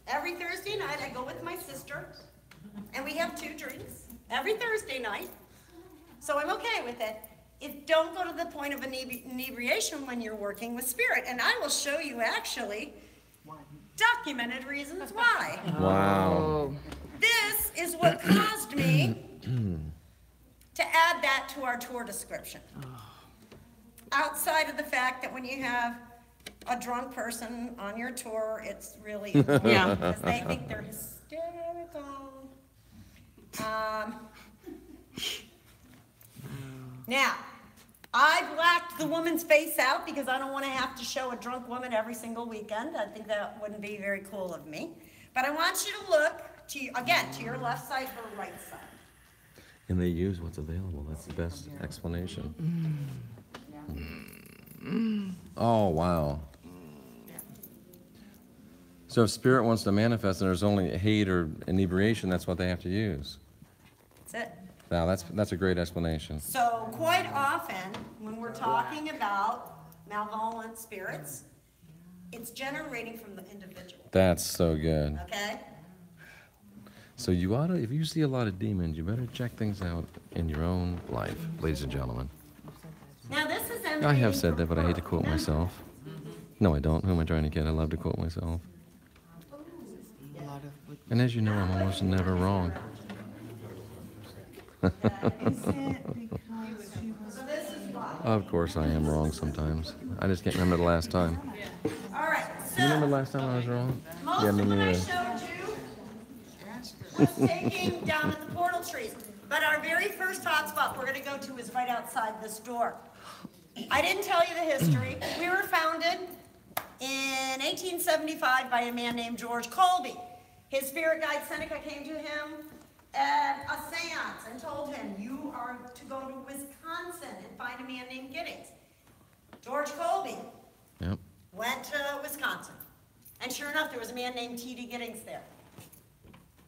every Thursday night I go with my sister and we have 2 drinks every Thursday night. So I'm okay with it. Don't go to the point of inebriation when you're working with spirit. And I will show you actually documented reasons why. Wow. This is what caused me to add that to our tour description. Outside of the fact that when you have a drunk person on your tour, it's really Yeah. because they think they're hysterical. Now, I blacked the woman's face out because I don't want to have to show a drunk woman every single weekend. I think that wouldn't be very cool of me. But I want you to look, to your left side or right side. And they use what's available. That's the best explanation. Oh, wow. So if spirit wants to manifest and there's only hate or inebriation, that's what they have to use. That's it. Wow, that's a great explanation. So quite often, when we're talking about malevolent spirits, it's generating from the individual, That's so good. okay? So you ought to, if you see a lot of demons, you better check things out in your own life, ladies and gentlemen. Now this is I have said that, but I hate to quote myself. No, I don't. Who am I trying to kid? I love to quote myself. A lot of And as you know, I'm almost never wrong. So this is why. Of course I am wrong sometimes. I just can't remember the last time. All right, Do you remember the so last time I was wrong? most Yeah, of me what I neither. showed you was taking down at the portal trees. But our very first hotspot we're gonna go to is right outside this door. I didn't tell you the history. We were founded in 1875 by a man named George Colby. His spirit guide Seneca came to him at a seance and told him, you are to go to Wisconsin and find a man named Giddings. George Colby went to Wisconsin. And sure enough, there was a man named T.D. Giddings there.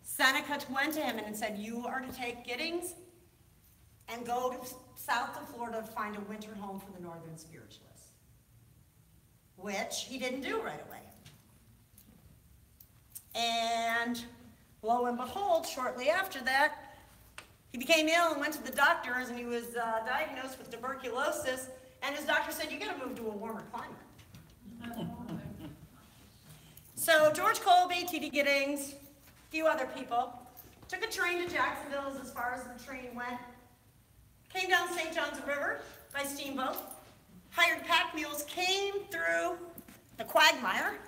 Seneca went to him and said, you are to take Giddings and go to south of Florida to find a winter home for the Northern Spiritualists, which he didn't do right away. And lo and behold, shortly after that, he became ill and went to the doctors, and he was diagnosed with tuberculosis, and his doctor said, you gotta move to a warmer climate. So George Colby, T.D. Giddings, a few other people, took a train to Jacksonville as far as the train went, came down St. John's River by steamboat, hired pack mules, came through the quagmire,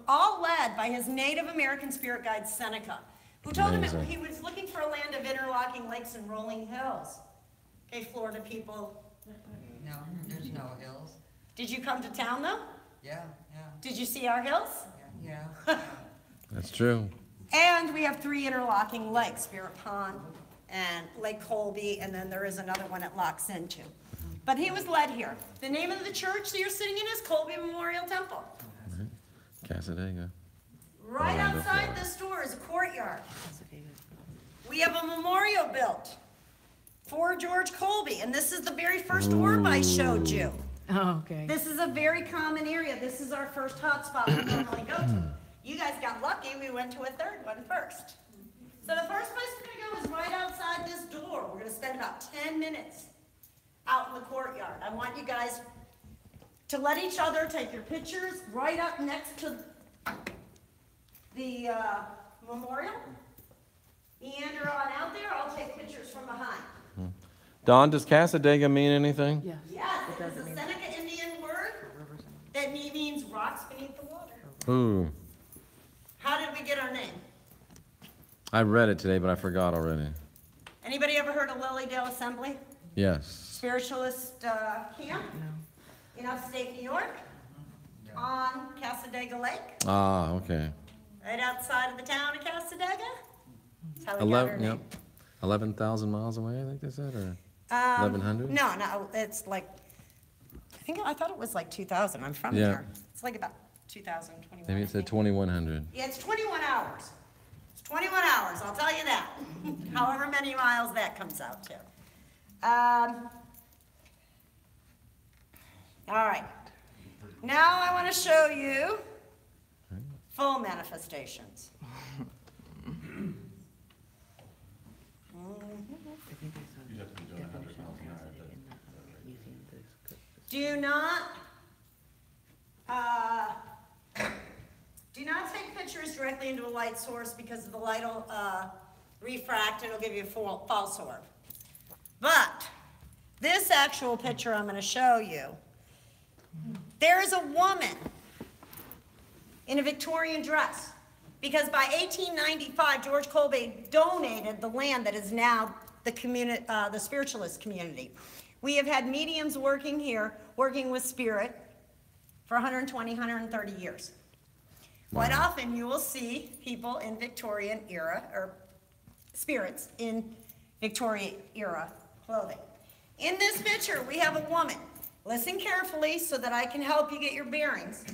all led by his Native American spirit guide Seneca, who told him he was looking for a land of interlocking lakes and rolling hills. Okay, Florida people. No, there's no hills. Did you come to town though? Yeah. Did you see our hills? Yeah. That's true. And we have 3 interlocking lakes, Spirit Pond and Lake Colby, and then there is another one it locks into. But he was led here. The name of the church that you're sitting in is Colby Memorial Temple. Right. Casadega. Right outside this door is a courtyard. We have a memorial built for George Colby, and this is the very first orb I showed you. Oh, okay. This is a very common area. This is our first hotspot we normally go to. You guys got lucky. We went to a third one first. So the first place we're going to go is right outside this door. We're going to spend about 10 minutes out in the courtyard. I want you guys to let each other take your pictures right up next to the memorial. Meander on out there. I'll take pictures from behind. Don, does Casadega mean anything? Yes. Yes, it is a Seneca Indian word that means rocks beneath the water. Ooh. How did we get our name? I read it today, but I forgot already. Anybody ever heard of Lilydale Assembly? Yes. Spiritualist camp in upstate New York on Casadega Lake, Ah, okay. right outside of the town of Casadega. That's how we got our name. 11,000 miles away, I think they said, or 1,100? No, it's like, I thought it was like 2,000. I'm from Yeah. here. It's like about 2,000, 21. Maybe it said 2,100. Yeah, it's 21 hours. It's 21 hours, I'll tell you that. However many miles that comes out to. All right. Now I want to show you full manifestations. Do not take pictures directly into a light source because the light will refract and it'll give you a false orb. But this actual picture I'm going to show you, there is a woman in a Victorian dress because by 1895 George Colby donated the land that is now the Spiritualist community. We have had mediums working here, working with spirit for 120, 130 years. Quite often you will see people in Victorian era, or spirits in Victorian era clothing. In this picture, we have a woman. Listen carefully so that I can help you get your bearings.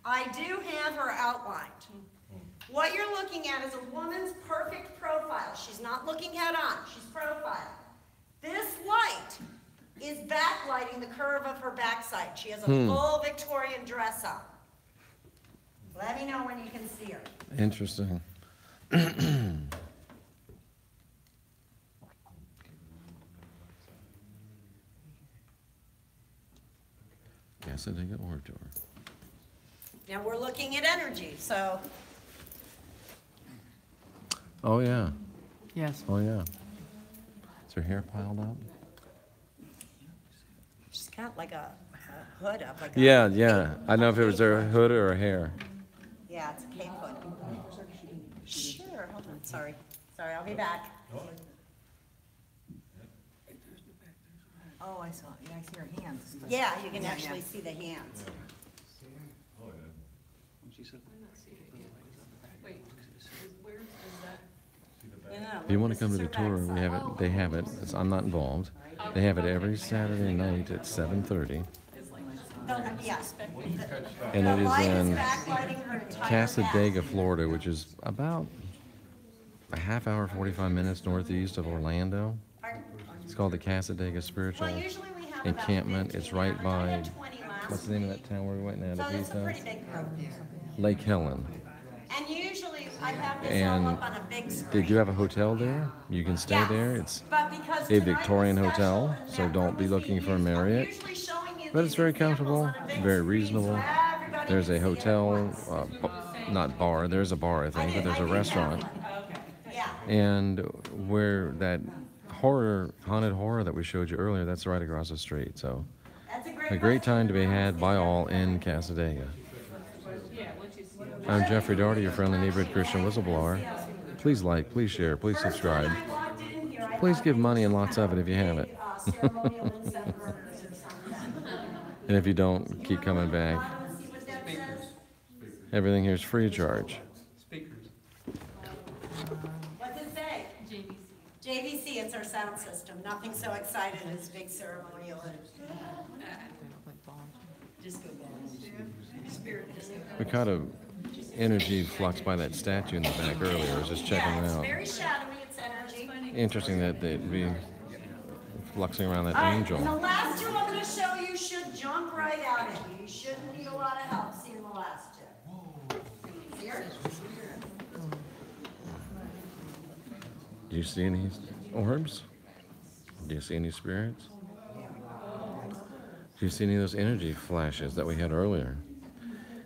I do have her outlined. What you're looking at is a woman's perfect profile. She's not looking head on, she's profile. This light is backlighting the curve of her backside. She has a full Victorian dress on. Let me know when you can see her. Interesting. Casadega Orb Tour. Now we're looking at energy, so. Oh, yeah. Yes. Oh, yeah. Is her hair piled up? She's got like a hood up. Like Yeah. I don't know if it was her hood or her hair. Yeah, it's a cape hood. Sure, hold on, sorry, I'll be back. Oh, I saw it. Yeah, I see her hands. Yeah, you can actually see the hands. If you want to come to the tour, we have it. They have it. I'm not involved. They have it every Saturday night at 7:30. Yes. And it is in Backlighting her entire Casadega, Florida, which is about a half hour, 45 minutes northeast of Orlando. It's called the Casadega Spiritualist Encampment. It's right by, what's the name of that town where we went and had a So it's a pretty pizza? big group. Lake Helen. And usually I have this all And up on a big screen. they do have a hotel there. You can stay there. It's But because a tonight Victorian was hotel, special so and don't be that looking for a was being Marriott. used, I'm usually showing you But it's these very examples comfortable, on a big very screen reasonable. so everybody There's can a see it hotel, once. not bar, there's a bar I think, but there's a restaurant. Yeah. And where that haunted horror that we showed you earlier, that's right across the street. So That's a great time to be had by all in Casadega. I'm Jeffrey Daugherty, your friendly neighborhood Christian whistleblower. Please like, please share, please subscribe. Please give money and lots of it if you have it. And if you don't, keep coming back. Everything here is free of charge. What's it say? JVC, it's our sound system. Nothing so exciting as big ceremonial. Just go back. We caught a energy flux by that statue in the back earlier. I was just checking it out. Very shadowy, it's energy. Interesting that they'd be fluxing around that angel. And the last two I'm going to show you should jump right out at you. You shouldn't need a lot of help seeing the last two. Here. Do you see any orbs? Do you see any spirits? Do you see any of those energy flashes that we had earlier?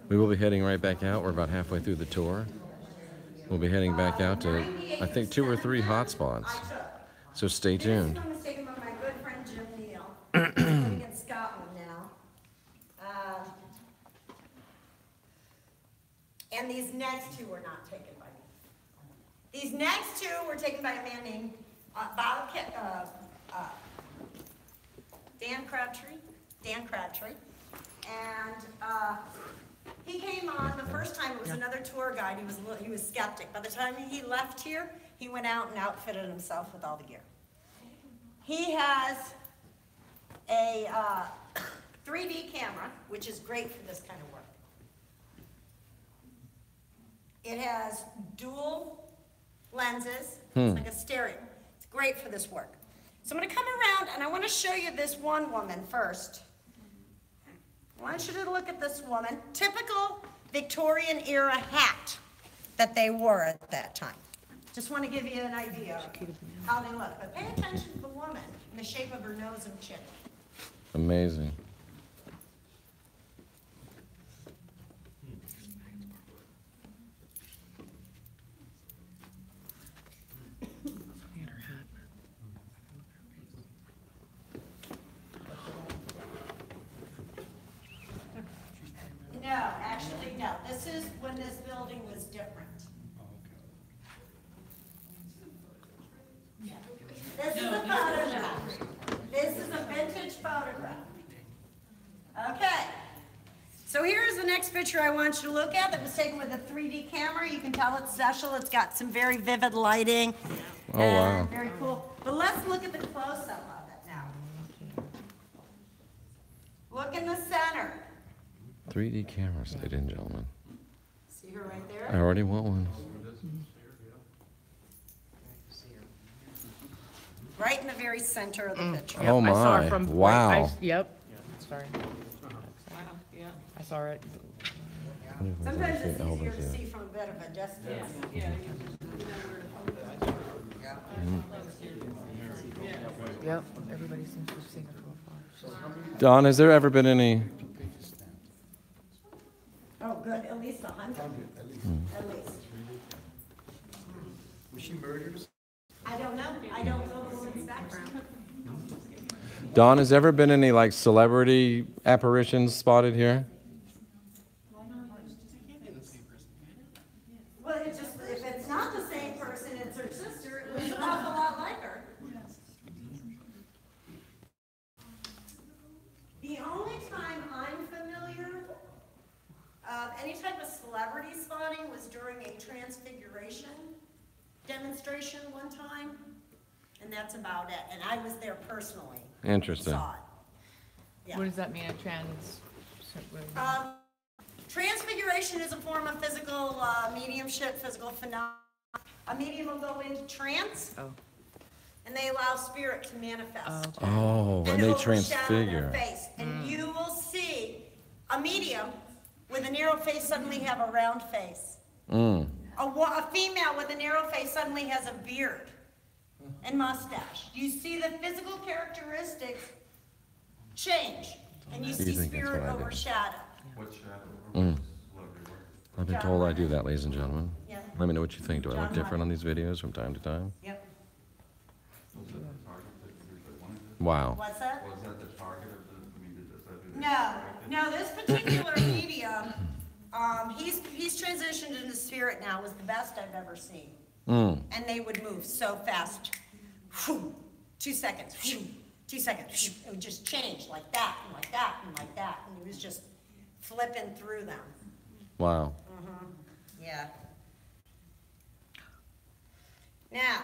We will be heading right back out. We're about halfway through the tour. We'll be heading back out to, I think, 2 or 3 hot spots. So stay tuned. This is a mistake of my good friend Jim Neal. He's living in Scotland now. And these next two were not taken by me. These next two were taken by a man named Dan Crabtree. And he came on the first time. It was another tour guide. He was skeptic. By the time he left here, he went out and outfitted himself with all the gear. He has a 3D camera, which is great for this kind of work. It has dual lenses. It's like a stereo. It's great for this work. So I'm going to come around and I want to show you this one woman first. I want you to look at this woman. Typical Victorian era hat that they wore at that time. Just want to give you an idea of how they look. But pay attention to the woman in the shape of her nose and chin. Amazing. No, actually, no. This is when this building was different. This is a photograph. This is a vintage photograph. Okay. So here's the next picture I want you to look at that was taken with a 3D camera. You can tell it's special. It's got some very vivid lighting. Oh, wow. Very cool. But let's look at the close-up of it now. Look in the center. 3D cameras, ladies and gentlemen. See her right there? I already want one. Right in the very center of the picture. Oh I saw my, it from wow. Yep. Sorry. Yeah, I saw it. Sometimes it's easier to see from a bit of a distance. Yep. Everybody seems to have seen it from afar. Don, has there ever been any? Oh, good, at least 100, at least. Was she murdered? I don't know the woman's background. Don, has there ever been any like celebrity apparitions spotted here? Well, it's just, if it's not the same person, it's her sister, it looks an awful lot like her. The only time I'm familiar of any type of celebrity spotting was during a transfiguration demonstration one time, and that's about it. And I was there personally. Interesting. Saw it. Yeah. What does that mean, Transfiguration is a form of physical mediumship, physical phenomena. A medium will go into trance, and they allow spirit to manifest. Oh, and they overshadow transfigure. their face. And you will see a medium with a narrow face suddenly have a round face. A female with a narrow face suddenly has a beard and mustache. You see the physical characteristics change, and you see spirit overshadow. What shadow? I've been told I do that, ladies and gentlemen. Yeah. Let me know what you think. Do I look different on these videos from time to time? Yep. Wow. What's that? Was that the target of the, No, this particular medium, he's transitioned into spirit now, was the best I've ever seen. And they would move so fast. 2 seconds, 2 seconds. It would just change like that, and like that, and like that. And he was just flipping through them. Wow. Yeah. Now,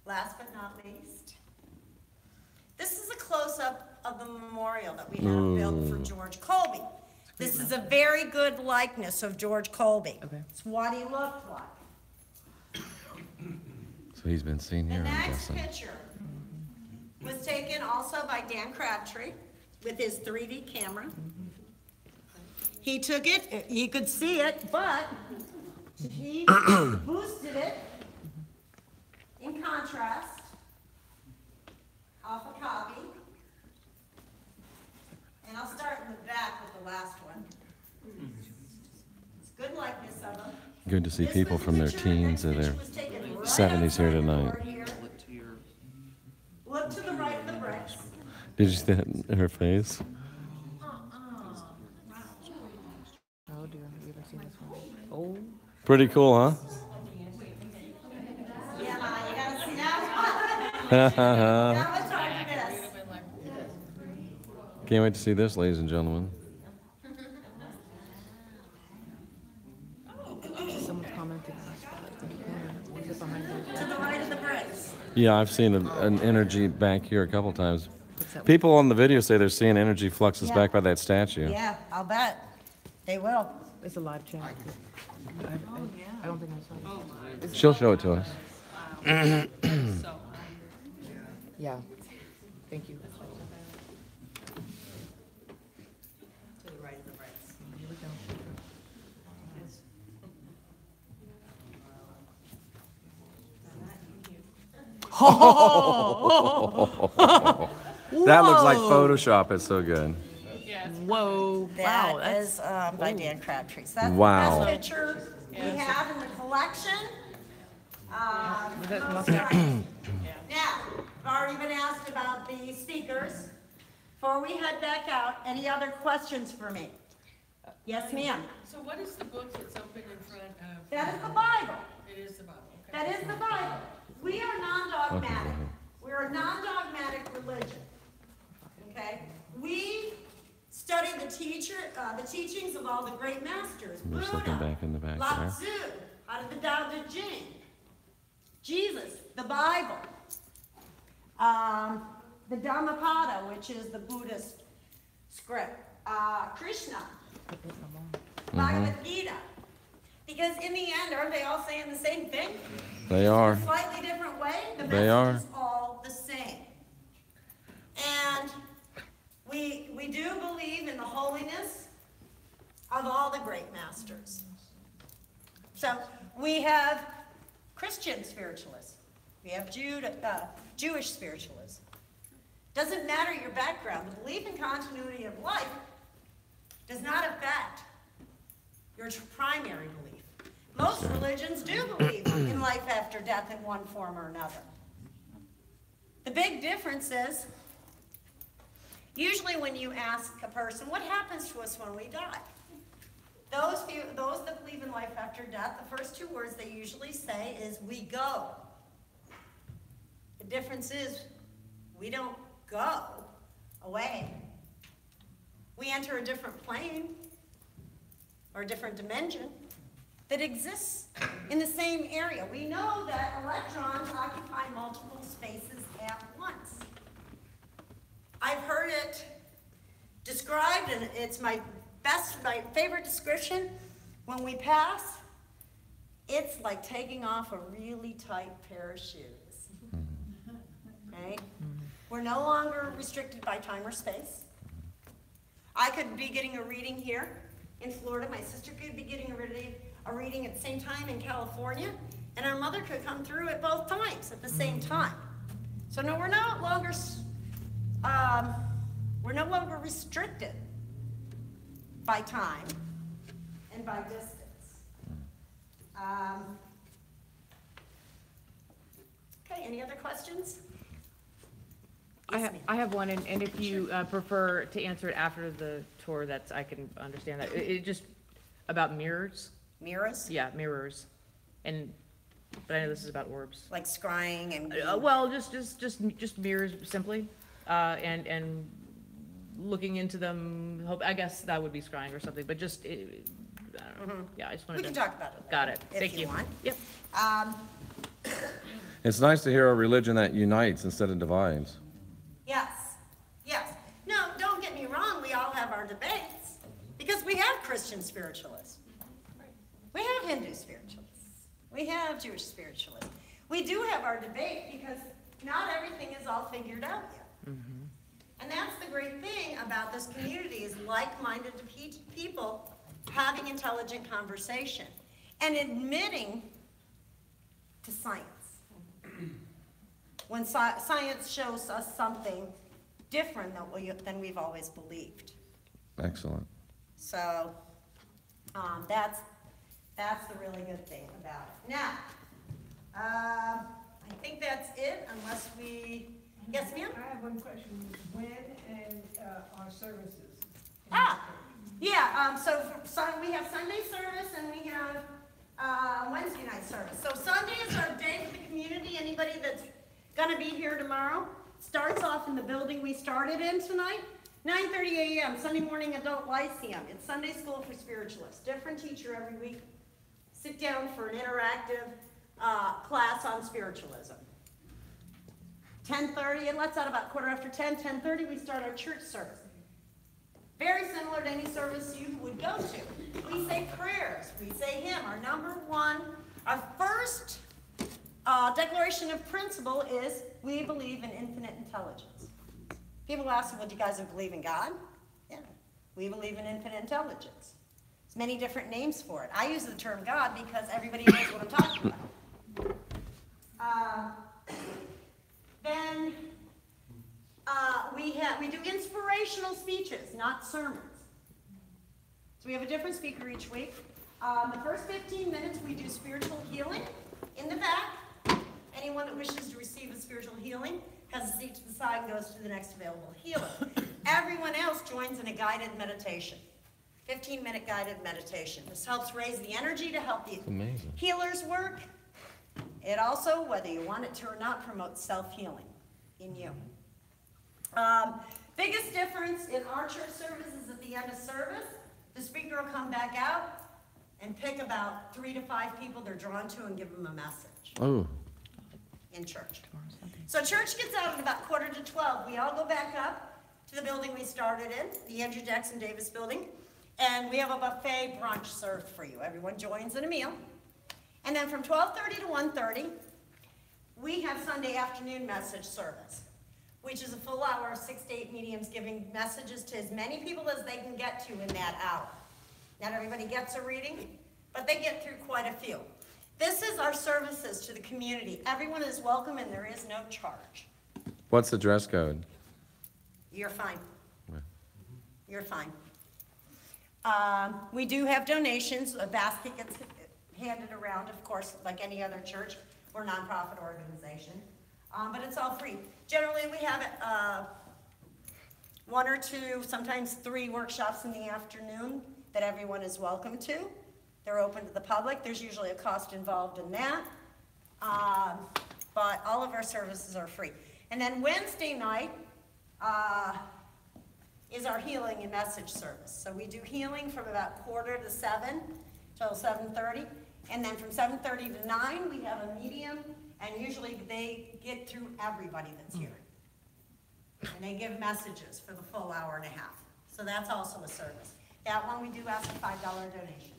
last but not least, this is a close-up of the memorial that we have built for George Colby. This is a very good likeness of George Colby. Okay. It's what he looked like. So he's been seen The here, I'm next guessing. picture was taken also by Dan Crabtree with his 3D camera. He took it, he could see it, but he boosted it in contrast off a copy. And I'll start in the back with the last one. It's good likeness of him. Good to see This people was the from their picture, the teens next to their picture was taken right 70s here outside the tonight. door here. Look to the right of the bricks. Did you see that in her face? Oh dear, have you ever seen this one? Oh. Pretty cool, huh? Yeah, you gotta see that one. Now let's talk to this. Can't wait to see this, ladies and gentlemen. Someone's commented on this spot in the corner. What's it behind you? To the right of the bricks. Yeah, I've seen an energy back here a couple times. What's that? People on the video say they're seeing energy fluxes back by that statue. Yeah, I'll bet. They will. It's a live chat. I don't think I saw it. She'll show it to us. Yeah. Thank you. To the right of the bricks. Here we go. That looks like Photoshop. It's so good. Whoa. That Wow. is by Dan Crabtree. So that's Wow. the best picture we have in the collection. That must Now, I've already been asked about the speakers. Before we head back out, any other questions for me? Yes, ma'am. So what is the book that's open in front of? That is the Bible. It is the Bible, okay. That is the Bible. We are non-dogmatic. We're a non-dogmatic religion. Okay? We study the teachings of all the great masters. I'm just looking back in the back Lao there. Tzu, out of the Tao Te Ching. Jesus, the Bible. The Dhammapada, which is the Buddhist script. Krishna. Bhagavad Gita. Because in the end, aren't they all saying the same thing? They are. In a slightly different way. The They message are. is all the same. And we do believe in the holiness of all the great masters. So we have Christian spiritualists. We have Jewish spiritualists. Doesn't matter your background. The belief in continuity of life does not affect your primary belief. Most religions do believe in life after death in one form or another. The big difference is, usually when you ask a person, what happens to us when we die? Those that believe in life after death, the first two words they usually say is, we go. The difference is, we don't go away. We enter a different plane. or a different dimension that exists in the same area. We know that electrons occupy multiple spaces at once. I've heard it described, and it's my favorite description. When we pass, it's like taking off a really tight pair of shoes. Okay? We're no longer restricted by time or space. I could be getting a reading here in Florida. My sister could be getting a reading at the same time in California, and our mother could come through at both times at the same time. So no, we're no longer restricted by time and by distance. Okay, any other questions? I have one, and if you prefer to answer it after the tour, I can understand that. It just about mirrors. Mirrors? Yeah, mirrors, but I know this is about orbs. Like scrying and. Well, just mirrors simply, and looking into them. I guess that would be scrying or something, but just. I don't know. Yeah, I just wanted We can talk about it later. Got it. Thank you want. Yep. It's nice to hear a religion that unites instead of divides. Yes, yes. No, don't get me wrong, we all have our debates, because we have Christian spiritualists. We have Hindu spiritualists. We have Jewish spiritualists. We do have our debate because not everything is all figured out yet. And that's the great thing about this community is like-minded people having intelligent conversation and admitting to science. When science shows us something different than we've always believed. Excellent. So that's the really good thing about it. Now, I think that's it, unless we, yes, ma'am? I have one question. When and our services? Yeah, so we have Sunday service and we have Wednesday night service. So Sunday is our day for the community. Anybody that's gonna be here tomorrow starts off in the building we started in tonight, 9:30 a.m., Sunday morning adult lyceum. It's Sunday school for spiritualists. Different teacher every week. Sit down for an interactive class on spiritualism. 10:30, it lets out about 10:15, 10:30, we start our church service. Very similar to any service you would go to. We say prayers, we say hymn. Our first declaration of principle is we believe in infinite intelligence. People ask, well, do you guys believe in God? Yeah, we believe in infinite intelligence. There's many different names for it. I use the term God because everybody knows what I'm talking about. Then we do inspirational speeches, not sermons. So we have a different speaker each week. The first 15 minutes we do spiritual healing in the back. Anyone that wishes to receive a spiritual healing has a seat to the side and goes to the next available healer. Everyone else joins in a guided meditation. 15-minute guided meditation. This helps raise the energy to help the healers work. It also, whether you want it to or not, promotes self-healing in you. Biggest difference in our church service is at the end of service, the speaker will come back out and pick about 3 to 5 people they're drawn to and give them a message. Oh. In church. So church gets out at about 11:45. We all go back up to the building we started in, the Andrew Jackson Davis building, and we have a buffet brunch served for you. Everyone joins in a meal. And then from 12:30 to 1:30, we have Sunday afternoon message service, which is a full hour of 6 to 8 mediums giving messages to as many people as they can get to in that hour. Not everybody gets a reading, but they get through quite a few. This is our services to the community. Everyone is welcome and there is no charge. What's the dress code? You're fine. You're fine. We do have donations. A basket gets handed around, of course, like any other church or nonprofit organization. But it's all free. Generally, we have 1 or 2, sometimes 3 workshops in the afternoon that everyone is welcome to. They're open to the public. There's usually a cost involved in that. But all of our services are free. And then Wednesday night, is our healing and message service. So we do healing from about 6:45 till 7:30. And then from 7:30 to 9, we have a medium, and usually they get through everybody that's here. And they give messages for the full hour and a half. So that's also a service. That one, we do ask a $5 donation.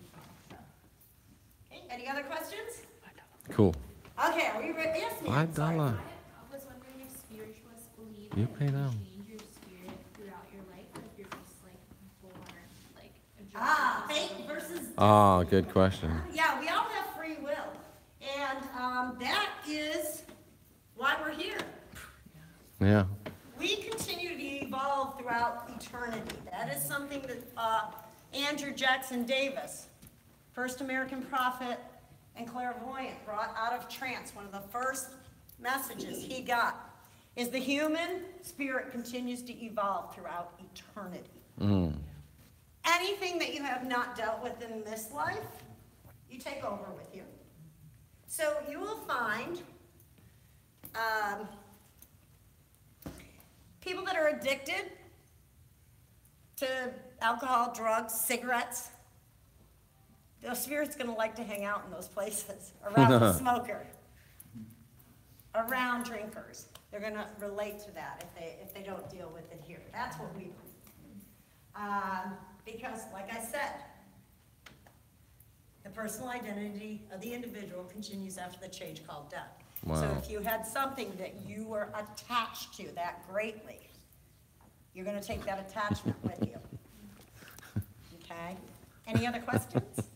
Okay, any other questions? Cool. Okay, are we ready? Yes, ma'am. $5. Sorry. I was wondering if spiritualists believe You that pay you them. can change your spirit throughout your life, or if you're just like born like a Fate versus. Oh, good question. Yeah, we all have free will. And that is why we're here. Yeah. We continue to evolve throughout eternity. That is something that Andrew Jackson Davis, first American prophet and clairvoyant, brought out of trance. One of the first messages he got is the human spirit continues to evolve throughout eternity. Mm. Anything that you have not dealt with in this life, you take over with you. So you will find people that are addicted to alcohol, drugs, cigarettes. The spirit's going to like to hang out in those places, around the smoker, around drinkers. They're going to relate to that if they don't deal with it here. That's what we believe. Because, like I said, the personal identity of the individual continues after the change called death. Wow. So if you had something that you were attached to that greatly, you're going to take that attachment with you. Okay? Any other questions?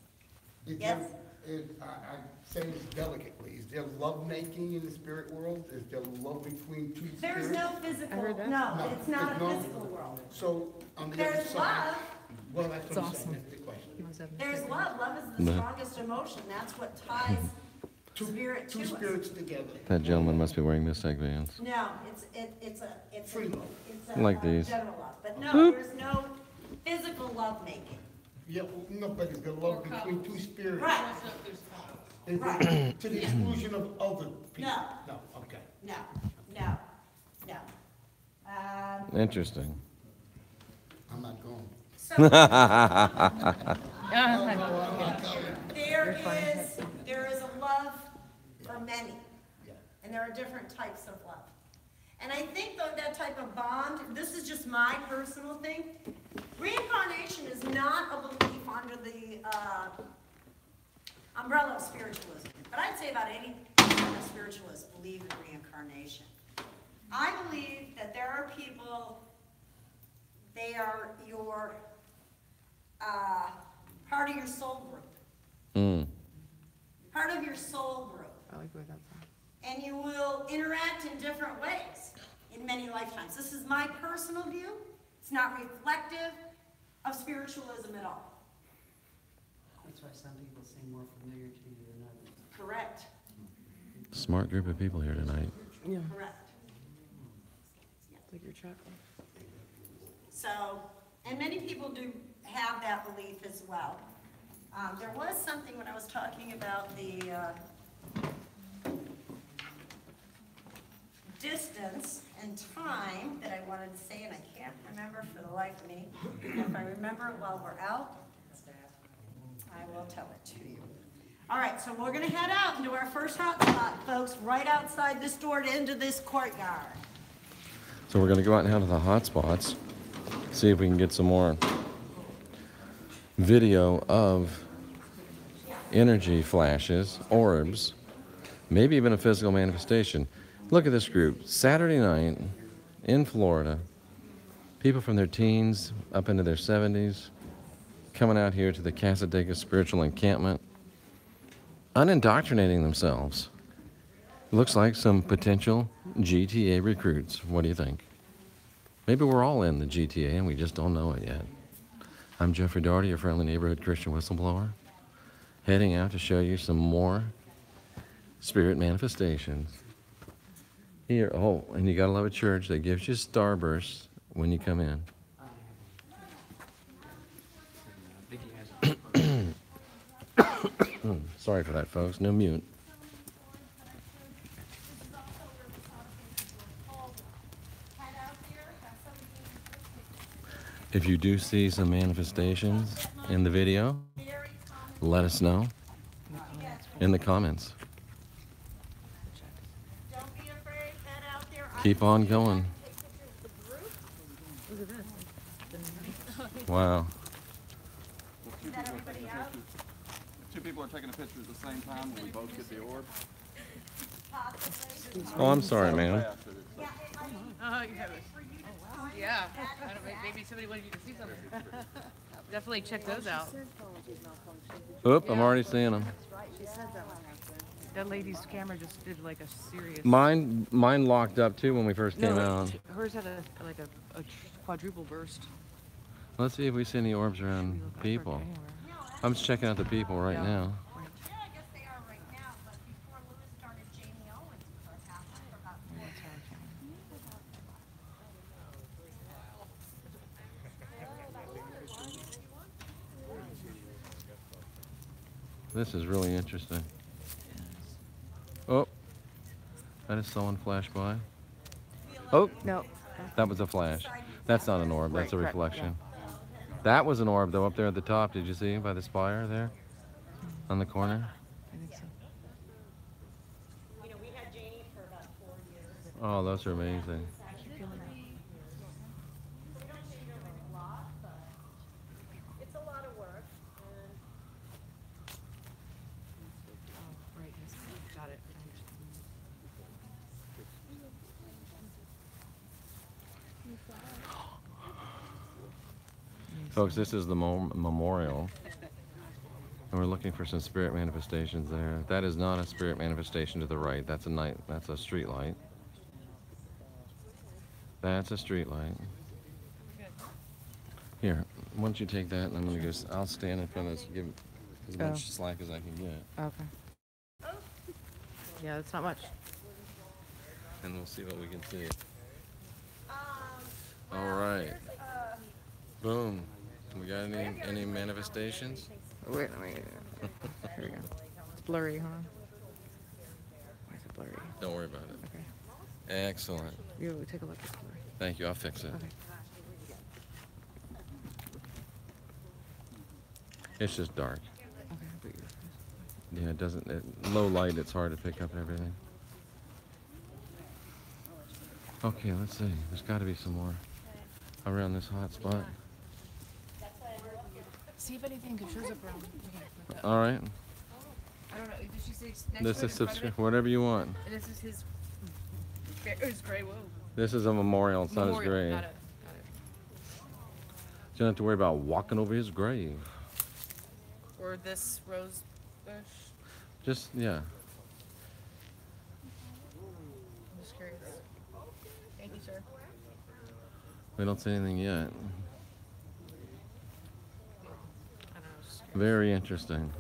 Yes? I say this delicately. Is there love making in the spirit world? Is there love between two spirits? There's no physical, no, it's not a physical world. So, on the There's other side. love. Well, that's what I'm saying, that's the question. There's love. Love is the No. strongest emotion. That's what ties spirit to Two us. spirits together. That gentleman must be wearing mystic bands. No, it's Free love. It's a Like these. general love. But no, Boop. there's no physical love making. Yeah, well, no, but is there love between two spirits? Right. Is Right. it to the exclusion of other people? No. No, okay. No, no, no. Interesting. I'm not going. So there is a love for many, and there are different types of love. And I think that type of bond, this is just my personal thing, reincarnation is not a belief under the umbrella of spiritualism. But I'd say about 80% of spiritualists believe in reincarnation. I believe that there are people, they are your part of your soul group. Mm. Part of your soul group. I like the way that's And you will interact in different ways in many lifetimes. This is my personal view. It's not reflective of spiritualism at all. That's why some people seem more familiar to you than others. Correct. Smart group of people here tonight. Yeah. Correct. It's like your chakra. So, and many people do have that belief as well. There was something when I was talking about the distance and time that I wanted to say, and I can't remember for the life of me. If I remember it while we're out, I will tell it to you. All right, so we're going to head out into our first hot spot, folks, right outside this door into this courtyard. So we're going to go out and head to the hot spots, see if we can get some more video of energy flashes, orbs, maybe even a physical manifestation. Look at this group. Saturday night in Florida, people from their teens up into their 70s coming out here to the Casadega Spiritual Encampment, unindoctrinating themselves. Looks like some potential GTA recruits. What do you think? Maybe we're all in the GTA and we just don't know it yet. I'm Jeffrey Daugherty, your friendly neighborhood Christian whistleblower, heading out to show you some more spirit manifestations. Here, oh, and you gotta love a church that gives you starbursts when you come in. Sorry for that, folks. No mute. If you do see some manifestations in the video, let us know in the comments. Keep on going. Wow. Two people are taking a picture at the same time when we both get the orb. Oh, I'm sorry, man. Oh, yeah. I don't know, maybe somebody wanted you to see something. Definitely check those out. Oop, I'm already seeing them. That lady's camera just did like a serious. Mine locked up too when we first came out. Hers had a quadruple burst. Let's see if we see any orbs around people. I'm just checking out the people right now. This is really interesting. Oh, I just saw one flash by. Oh, no, that was a flash. That's not an orb, that's a reflection. That was an orb though up there at the top. Did you see by the spire there on the corner? I think so. You know, we had Janie for about 4 years. Oh, those are amazing. It's a lot of work. Got it. Folks, this is the memorial. And we're looking for some spirit manifestations there. That is not a spirit manifestation to the right. That's a street light. That's a street light. Here, why don't you take that and I'm gonna go, I'll stand in front of this, give as much slack as I can get. Okay. Yeah, that's not much. And we'll see what we can see. All right. Boom. We got any manifestations? Wait, here we go. It's blurry, huh? Why is it blurry? Don't worry about it. Okay. Excellent. You take a look at the blurry. Thank you. I'll fix it. Okay. It's just dark. Okay. Yeah, it doesn't. Low light, it's hard to pick up everything. Okay, let's see. There's got to be some more around this hot spot. See if anything shows up around. All right. I don't know. Did she say next This to is it, in front of whatever you want. it? And this is his gray. Whoa. This is a memorial. It's not his grave. Got it. You don't have to worry about walking over his grave. Or this rose bush. Just, yeah. I'm just curious. Thank you, sir. We don't see anything yet. I don't know. Just curious. Very interesting.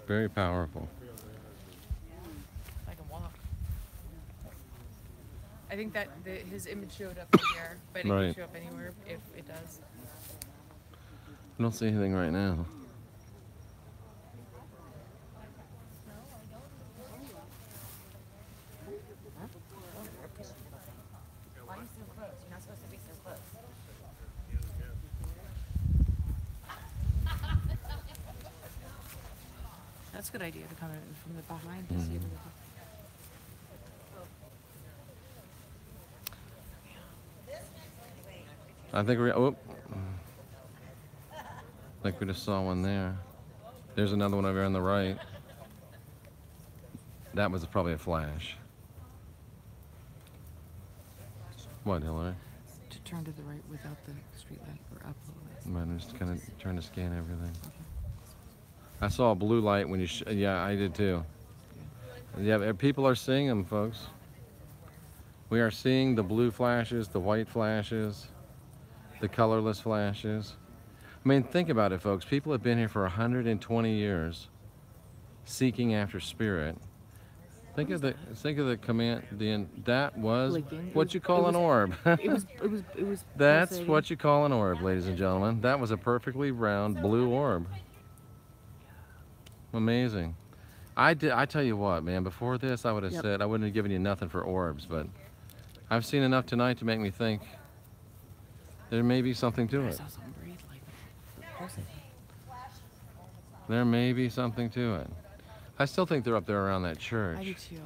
Very powerful. I can walk. I think that his image showed up here, but it Right. can show up anywhere if it does. I don't see anything right now. Why are you so close? You're not supposed to be so close. That's a good idea to come in from the behind to see everything. I think I think we just saw one there. There's another one over here on the right. That was probably a flash. What, Hillary? To turn to the right without the street light or up a little bit. I'm just kind of trying to scan everything. I saw a blue light when you, yeah, I did too. Yeah, people are seeing them, folks. We are seeing the blue flashes, the white flashes, the colorless flashes. I mean, think about it, folks. People have been here for 120 years seeking after spirit. Think of the command. That was what you call an orb. It was. That's pulsating. what you call an orb, ladies and gentlemen. That was a perfectly round blue orb. Amazing. I tell you what, man. Before this, I would have said I wouldn't have given you nothing for orbs, but I've seen enough tonight to make me think There may be something to I it. saw something breathe like pulsing. There may be something to it. I still think they're up there around that church. I do too.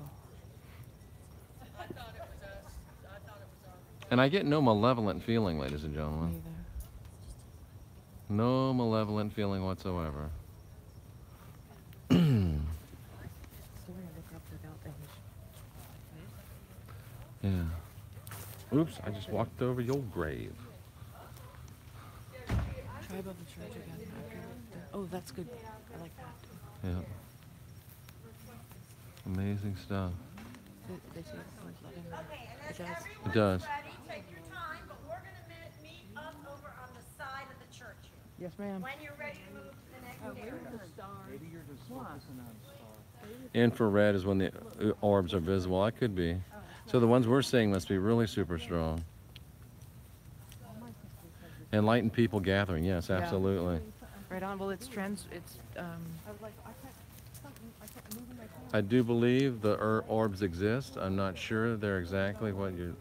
And I get no malevolent feeling, ladies and gentlemen. Neither. No malevolent feeling whatsoever. So we're gonna look up without things. Yeah. Oops, I just walked over your grave. Try above the church again. Oh, that's good. I like that. Yeah. Amazing stuff. They say it's worth letting them. Okay, and as It does. everyone's It does. ready, take your time, but we're gonna meet up over on the side of the church here. Yes, ma'am. When you're ready to move to the next area. Maybe you're just focusing on star. Infrared is when the orbs are visible. That could be. So the ones we're seeing must be really super strong. Enlightened people gathering. Yes, Yeah. absolutely. Right on. Well, it's I do believe the orbs exist. I'm not sure they're exactly what you're...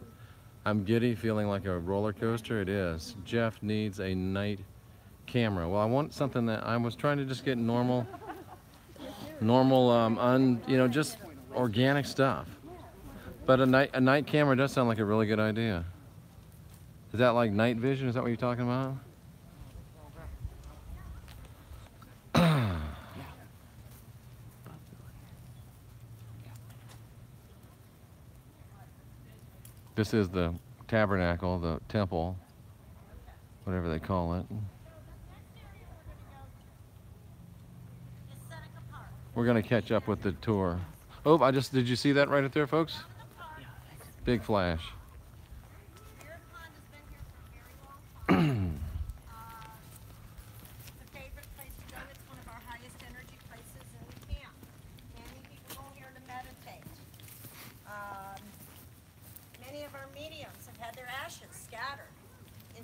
I'm giddy, feeling like a roller coaster. It is. Jeff needs a night camera. Well, I want something that... I was trying to just get normal, just organic stuff. But a night camera does sound like a really good idea. Is that like night vision? Is that what you're talking about? This is the tabernacle, the temple, whatever they call it. We're gonna catch up with the tour. Oh, did you see that right up there, folks? Big flash.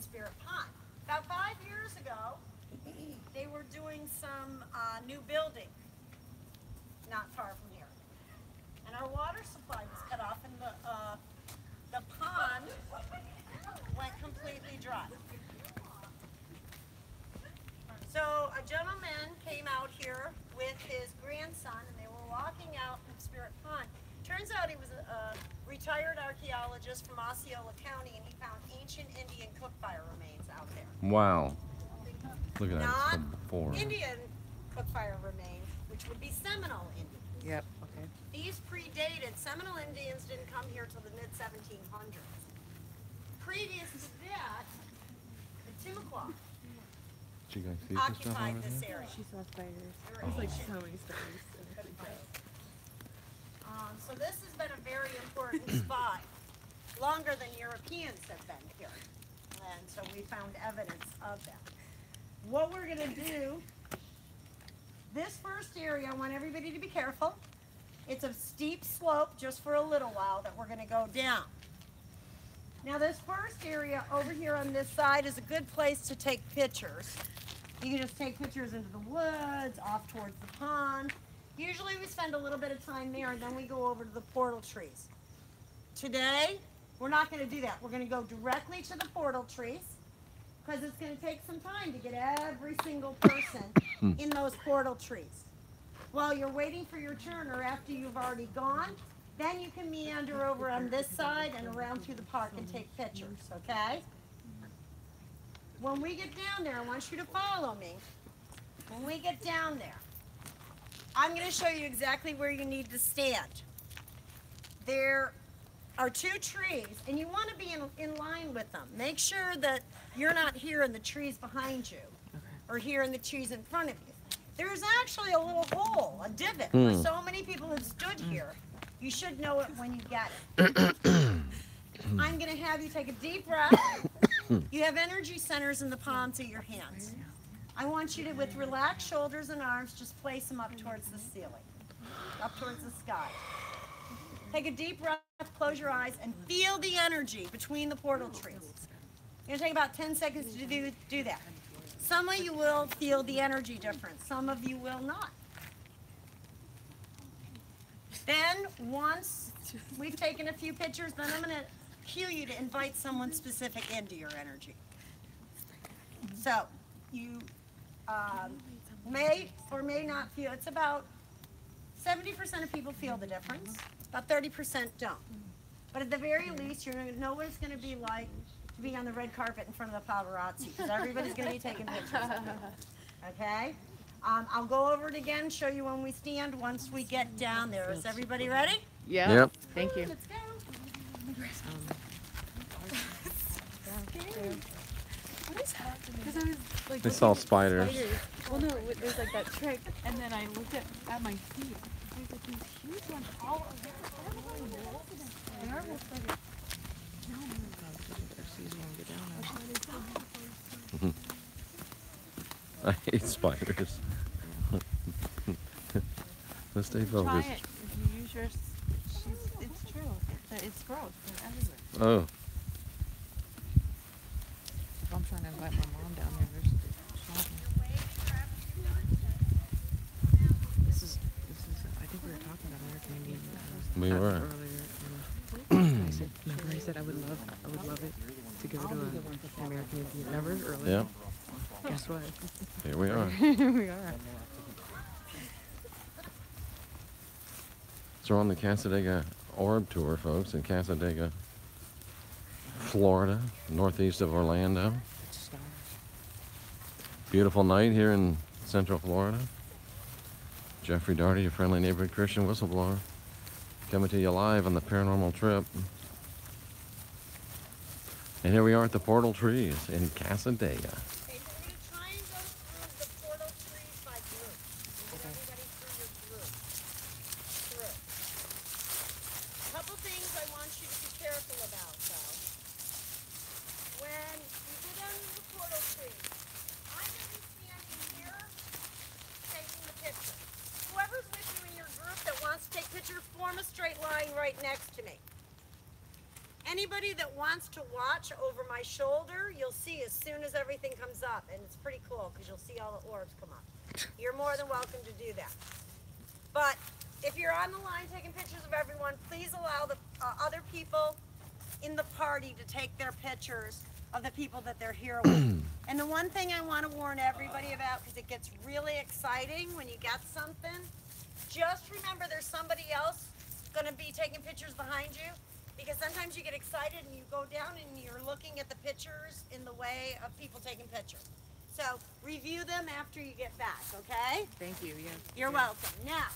Spirit Pond. About 5 years ago, they were doing some new building not far from here. And our water supply was cut off and the pond went completely dry. So a gentleman came out here with his grandson and they were walking out from Spirit Pond. Turns out he was a retired archaeologist from Osceola County and he found ancient Indian cook fire remains out there. Wow. Look at that. Not It's before. Indian cook fire remains, which would be Seminole Indians. Yep, okay. These predated, Seminole Indians didn't come here till the mid-1700s. Previous to that, the Timucua Did you guys see some stuff occupied over this there? area. She saw spiders. They were There's like ancient. so many spiders. So this has been a very important spot, longer than Europeans have been here. And so we found evidence of that. What we're gonna do, this first area, I want everybody to be careful. It's a steep slope just for a little while that we're gonna go down. Now this first area over here on this side is a good place to take pictures. You can just take pictures into the woods, off towards the pond. Usually we spend a little bit of time there and then we go over to the portal trees. Today, we're not going to do that. We're going to go directly to the portal trees because it's going to take some time to get every single person in those portal trees. While you're waiting for your turn or after you've already gone, then you can meander over on this side and around through the park and take pictures, okay? When we get down there, I want you to follow me. When we get down there, I'm going to show you exactly where you need to stand. There are two trees, and you want to be in line with them. Make sure that you're not here in the trees behind you, or here in the trees in front of you. There's actually a little hole, a divot, where so many people have stood here. You should know it when you get it. I'm going to have you take a deep breath. You have energy centers in the palms of your hands. I want you to, with relaxed shoulders and arms, just place them up towards the ceiling, up towards the sky. Take a deep breath, close your eyes, and feel the energy between the portal trees. It's going to take about 10 seconds to do that. Some of you will feel the energy difference. Some of you will not. Then, once we've taken a few pictures, then I'm going to cue you to invite someone specific into your energy. So you may or may not feel, it's about 70% of people feel the difference, about 30% don't. But at the very least, you're going to know what it's going to be like to be on the red carpet in front of the paparazzi, because everybody's going to be taking pictures of you. Okay? I'll go over it again, show you when we stand once we get down there. Is everybody ready? Yeah. Yep. Thank you. Let's go. Because I was like, They saw spiders. well, no, it was like that trick, and then I looked at my feet. There's like these huge ones all around. They are wolf spiders. I hate spiders. Let's stay Try focused. it. If you use yours, it's true. It's gross. They're everywhere. Oh, I'm trying to invite my mom down there. This is, I think we were talking about American Indian. we were. Earlier. I said I would love it to go to an American Indian. Remember earlier? Yeah. Guess what? Here we are. Here we are. So we're on the Casadega Orb Tour, folks, in Casadega, Florida, northeast of Orlando. Beautiful night here in Central Florida. Jeffrey Daugherty, your friendly neighborhood Christian whistleblower, coming to you live on the Paranormal Trip. And here we are at the Portal Trees in Casadega. Okay, so we're going to try and go through the portal trees by group. Get everybody through your group. Through. A couple things I want you to be careful about, though. When you get under the portal trees, I'm going to be standing here taking the picture. Whoever's with you in your group that wants to take pictures, form a straight line right next to me. Anybody that wants to watch over my shoulder, you'll see as soon as everything comes up, and it's pretty cool because you'll see all the orbs come up. You're more than welcome to do that. But if you're on the line taking pictures of everyone, please allow the other people in the party to take their pictures of the people that they're here with. And the one thing I want to warn everybody about, because it gets really exciting when you get something, just remember there's somebody else going to be taking pictures behind you. Because sometimes you get excited and you go down and you're looking at the pictures in the way of people taking pictures. So review them after you get back, okay? Thank you, yeah. You're welcome. Now,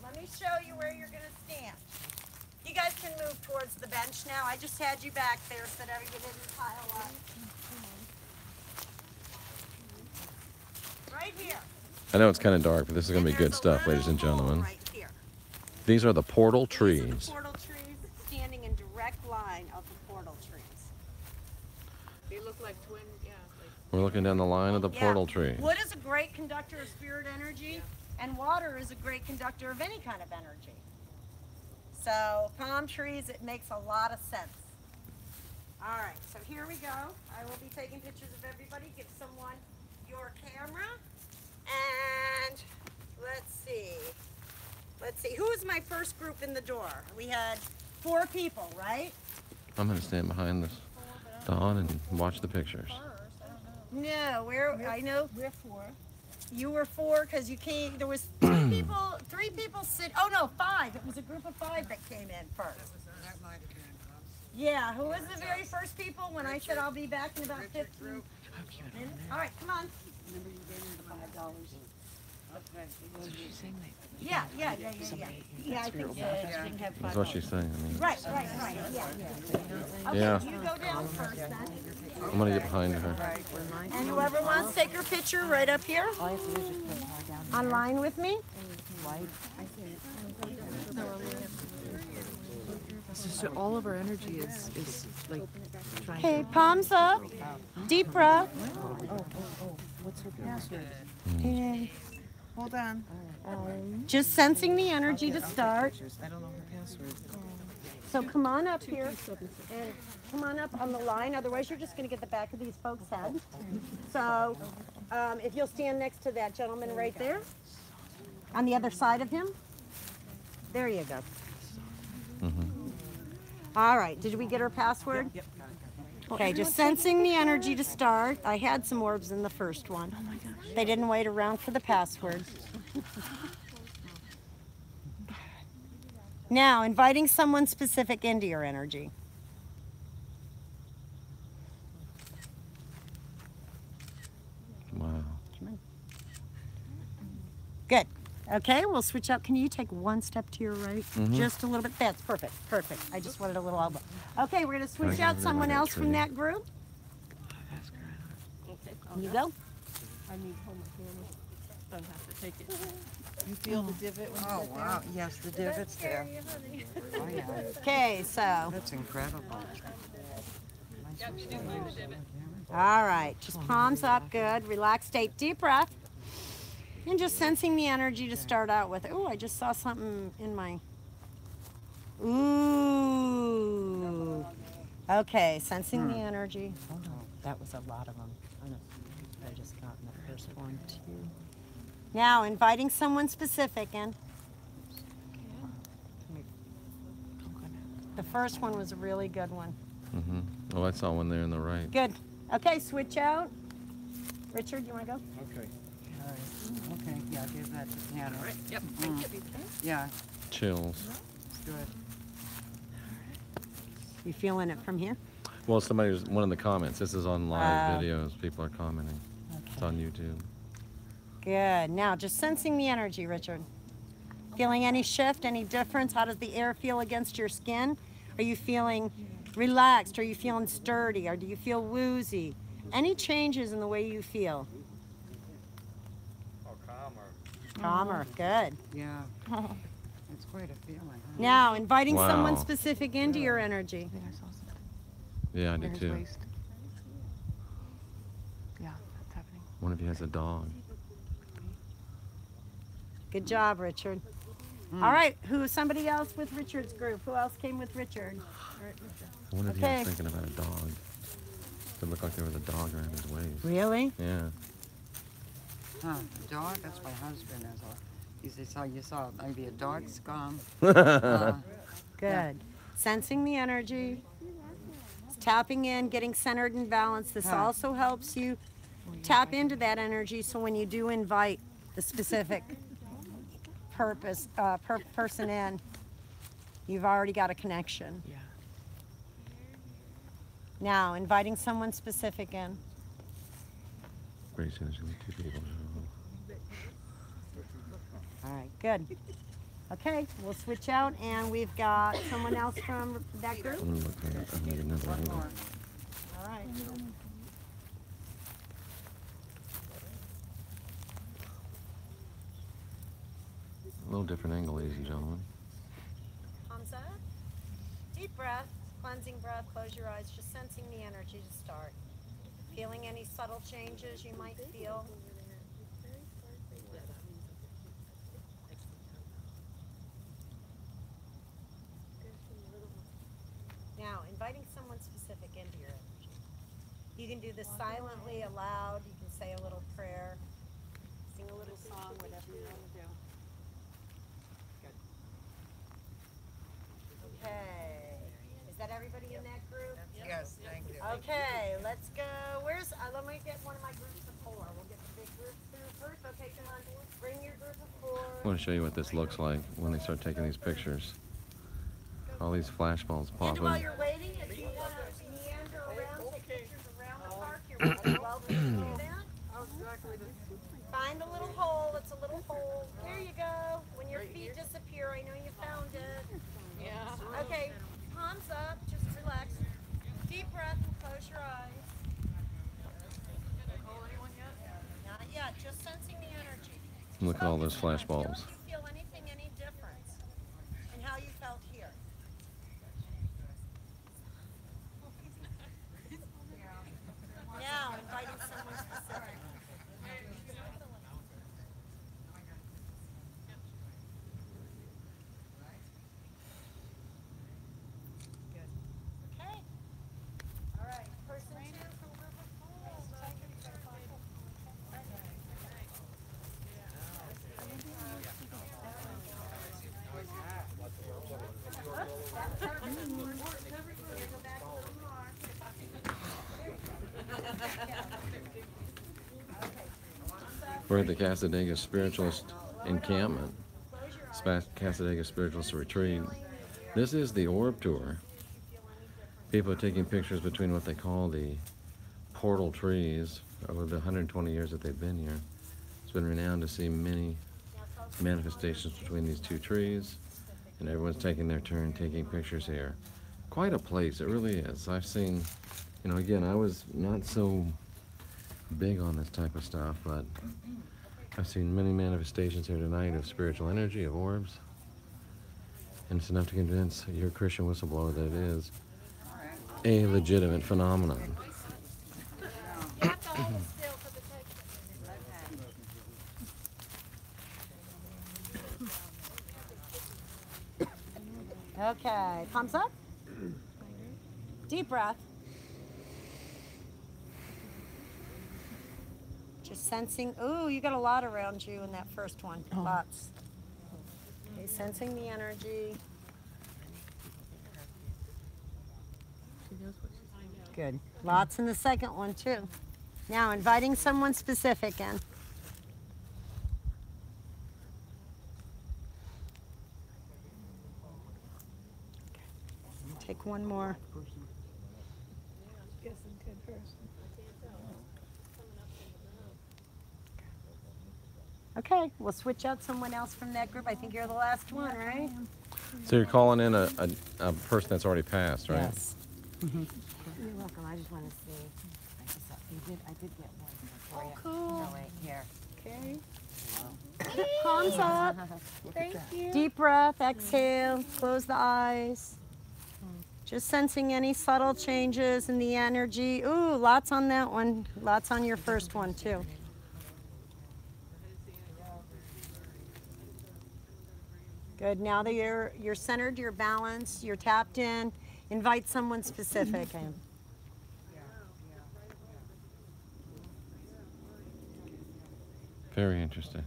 let me show you where you're going to stand. You guys can move towards the bench now. I just had you back there so that everybody didn't pile up. Right here. I know it's kind of dark, but this is going to be good stuff, ladies and gentlemen. Right here. These are the portal These are the trees. portal trees standing in direct line of the portal trees. They look like twin, yeah. We're looking down the line of the portal trees. Wood is a great conductor of spirit energy, and water is a great conductor of any kind of energy. So palm trees, it makes a lot of sense. All right, so here we go. I will be taking pictures of everybody. Give someone your camera. And let's see. Let's see, who was my first group in the door? We had 4 people, right? I'm going to stand behind this Dawn and watch the pictures. No, I know. We're 4. You were 4 because you came, there was 3 people sit, oh no, 5. It was a group of 5 that came in first. Yeah, who was the very first people when I said I'll be back in about 15 minutes? All right, come on. Remember you gave me the $5. Yeah, I think so. Didn't have That's 5 what she's saying. I mean, Right, yeah. Okay, Yeah. you go down first then. I'm going to get behind her. And whoever wants to take her picture right up here, on line with me. So all of our energy is like trying Okay, palms up, deep breath. What's her password? And Hold on. just sensing the energy to start. I don't know her password. So come on up here and come on up on the line. Otherwise, you're just going to get the back of these folks' heads. So if you'll stand next to that gentleman right there, on the other side of him. There you go. All right. Did we get her password? Yep. Okay, just sensing the energy to start. I had some orbs in the first one. Oh my gosh. They didn't wait around for the password. Now, inviting someone specific into your energy. Wow. Come on. Good. Okay, we'll switch up. Can you take one step to your right? Just a little bit. That's perfect. Perfect. I just wanted a little elbow. Okay, we're going to switch out someone else from that group. Can you go? I need to hold my camera. Don't have to take it. You feel the divot when you Oh, sit wow, down? yes, the divot's there. Oh, yeah. Okay, so. That's incredible. All right, just palms up, good. Relaxed, take deep breath. And just sensing the energy to start out with. Oh, I just saw something in my. Ooh. Okay, sensing the energy. Oh no, that was a lot of them. I just got in the first one too. Now, inviting someone specific in. The first one was a really good one. Oh, I saw one there in the right. Good. Okay, switch out. Richard, you want to go? Okay. All right. Okay, yeah, give that to Hannah. All right, yep. Yeah, Chills. it's good. You feeling it from here? Well, somebody was, one of the comments. This is on live videos. People are commenting. It's on YouTube. Good. Now, just sensing the energy, Richard. Feeling any shift, any difference? How does the air feel against your skin? Are you feeling relaxed? Are you feeling sturdy? Or do you feel woozy? Any changes in the way you feel? Oh, calmer. Calmer. Good. Yeah. It's quite a feeling. Huh? Now, inviting someone Wow. specific into your energy. Yeah, I did too. Yeah, that's happening. One of you has a dog. Good job, Richard. All right, somebody else with Richard's group? Who else came with Richard? One of you Okay. was thinking about a dog. It looked like there was a dog around his waist. Really? Yeah. Huh, the dog, that's my husband. You saw maybe a dog scum. Good. Sensing the energy. Tapping in, getting centered and balanced. This also helps you tap into that energy so when you do invite the specific person in, you've already got a connection. Yeah. Now, inviting someone specific in. Pretty soon there's going to be 2 people. All right, good. Okay, we'll switch out, and we've got someone else from that group. I'm going to look at it. I'm going to get another angle. All right. A little different angle, ladies and gentlemen. Palms up. Deep breath, cleansing breath. Close your eyes, just sensing the energy to start. Feeling any subtle changes you might feel. Now, inviting someone specific into your energy. You can do this silently, aloud. You can say a little prayer, sing a little song, whatever you want to do. Okay. Is that everybody in that group? Yes, thank you. Okay, let's go. Let me get one of my groups of 4. We'll get the big group through first. Okay, come on. Bring your group of 4. I want to show you what this looks like when they start taking these pictures. All these flashballs pop And while in. you're waiting, if you want to meander around, take pictures around the park, you're welcome to do that. Find a little hole. It's a little hole. There you go. When your feet disappear, I know you found it. Yeah. Okay, palms up. Just relax. Deep breath and close your eyes. Not yet. Just sensing the energy. Look at all those flashballs. Don't you feel anything any different in how you felt here? Now, inviting someone specific. Okay. All right. Person 2 from group of 4. We're at the Casadega Spiritualist encampment, Casadega Spiritualist retreat. This is the Orb Tour. People are taking pictures between what they call the portal trees over the 120 years that they've been here. It's been renowned to see many manifestations between these two trees, and everyone's taking their turn taking pictures here. Quite a place, it really is. I've seen, you know, again, I was not so big on this type of stuff, but I've seen many manifestations here tonight of spiritual energy, of orbs, and it's enough to convince your Christian whistleblower that it is a legitimate phenomenon. Okay, thumbs up. Deep breath. Just sensing, ooh, you got a lot around you in that first one, lots. Okay, sensing the energy. Good, lots in the second one too. Now inviting someone specific in. Take one more. Okay, we'll switch out someone else from that group. I think you're the last one, right? So you're calling in a person that's already passed, right? Yes. You're welcome. I just want to see. I did get one for you. Cool. Oh, wait, here. Okay. Palms up. Thank you. Deep breath, exhale, close the eyes. Just sensing any subtle changes in the energy. Ooh, lots on that one. Lots on your first one too. Good, now that you're centered, you're balanced, you're tapped in, invite someone specific in. Very interesting.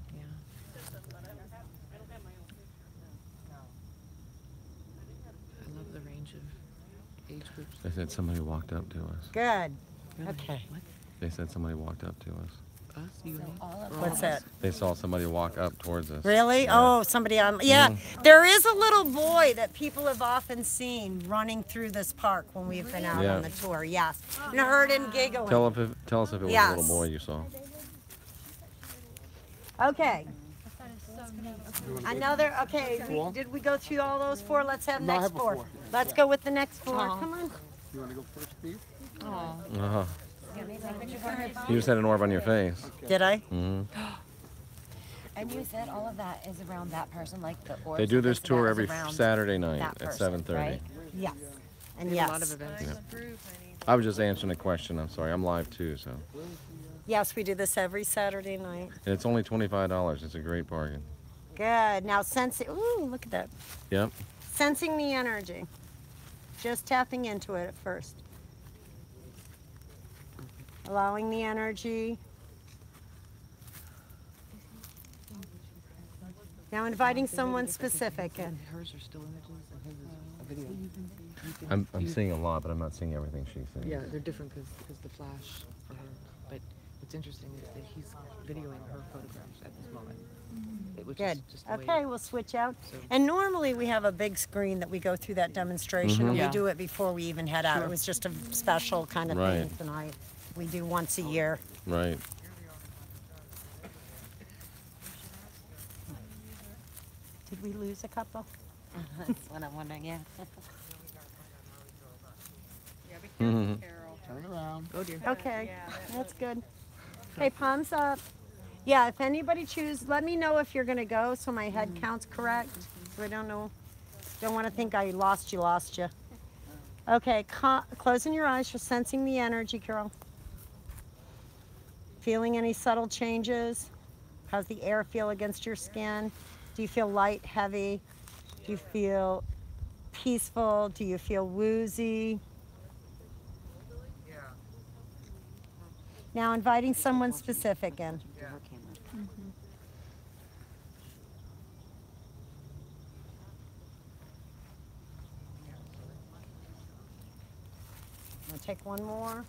I love the range of age groups. They said somebody walked up to us. Good, okay. They said somebody walked up to us. Us? You and me? What's that? They saw somebody walk up towards us. Really? Yeah. Oh, somebody on, yeah. There is a little boy that people have often seen running through this park when we've been out Yeah. on the tour, yes. And heard him giggling. Tell us if it was Yes. a little boy you saw. Okay. Another, okay, did we go through all those four? Let's have No, I next have a four. four. Let's go with the next four, come on. You want to go first, Steve? Uh-huh. You just had an orb on your face. Did I? Mm-hmm. And you said all of that is around that person, like the orbs. They do this that tour is every around Saturday night that at person, 7:30. right? Yes. And We yes. have a lot of events. I was just answering a question. I'm sorry. I'm live too, so. Yes, we do this every Saturday night. And it's only $25. It's a great bargain. Good. Now sensing, ooh, look at that. Yep. Sensing the energy. Just tapping into it at first. Allowing the energy. Now inviting someone specific in. Hers are still images and his is a video. I'm seeing a lot, but I'm not seeing everything she's seeing. Yeah, they're different because the flash for her. But what's interesting is that he's videoing her photographs at this moment. Which Good. is just the way Okay, we'll switch out. So- And normally we have a big screen that we go through that demonstration, and Yeah. we do it before we even head out. It was just a special kind of thing Right. tonight. We do once a year. Right. Did we lose a couple? That's what I'm wondering, yeah. Mhm. Turn around. Oh dear. Okay, that's good. Okay, palms up. Yeah, if anybody chooses, let me know if you're gonna go so my head count's correct. So I don't know, don't wanna think I lost you. Okay, closing your eyes, just sensing the energy, Carol. Feeling any subtle changes? How's the air feel against your skin? Do you feel light, heavy? Do you feel peaceful? Do you feel woozy? Now inviting someone specific in. I'll take one more.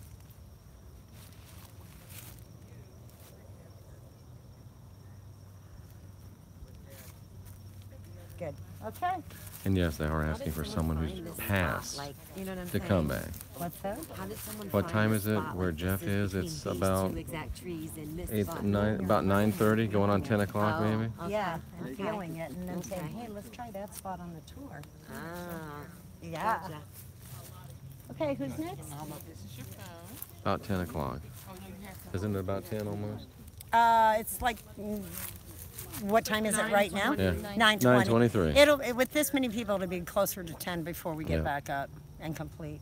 good. Okay. And yes, they are asking for someone who's passed You know what I'm to saying? come back. What's that? What time is it where Jeff is? It's about 9:30, going on 10 o'clock maybe? Yeah, and feeling it, and then saying, hey, let's try that spot on the tour. Yeah. Okay, who's next? About 10 o'clock. Isn't it about 10 almost? It's like, what time is it right now? Yeah. 9:20. 9:23. With this many people, it'll be closer to 10 before we get Yeah. back up and complete.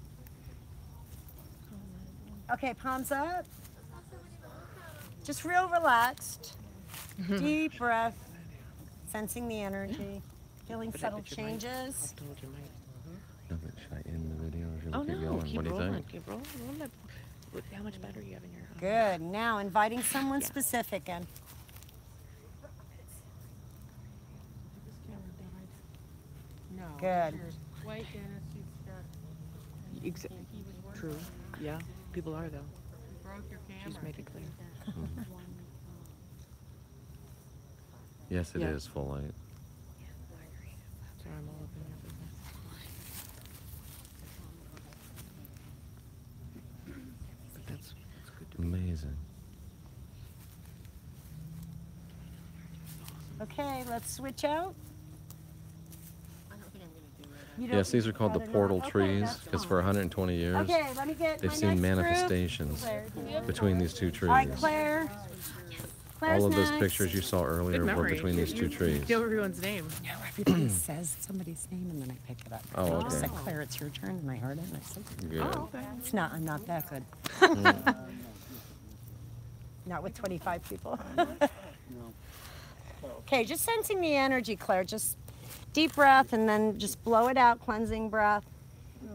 Okay, palms up. Just real relaxed. Deep breath. Sensing the energy. Feeling subtle changes. Should I end the video or should Oh we keep no, going? keep What do you rolling, think? keep rolling. How much battery you have in your? Good. Now inviting someone specific in. No. Good. White Dennis, he's got. True. Yeah, people are though. You broke your camera. Just make it clear. Yes, it is full light. Sorry, I'm all opening up. But that's good to Amazing. Okay, let's switch out. You Yes, these are called the rather not? portal Okay, trees that's because fine. for 120 years Okay, let me get they've my seen next group. manifestations Claire. between these two trees. All right, Claire. Claire's All of those next. pictures you saw earlier were between these two trees. know everyone's name. No, everybody says somebody's name and then I pick it up. Oh, I okay. said, Claire, it's your turn, and I heard it, and I said, Good. Oh, okay. it's not, I'm not that good. Not with 25 people. Okay, just sensing the energy, Claire. Just deep breath and then just blow it out, cleansing breath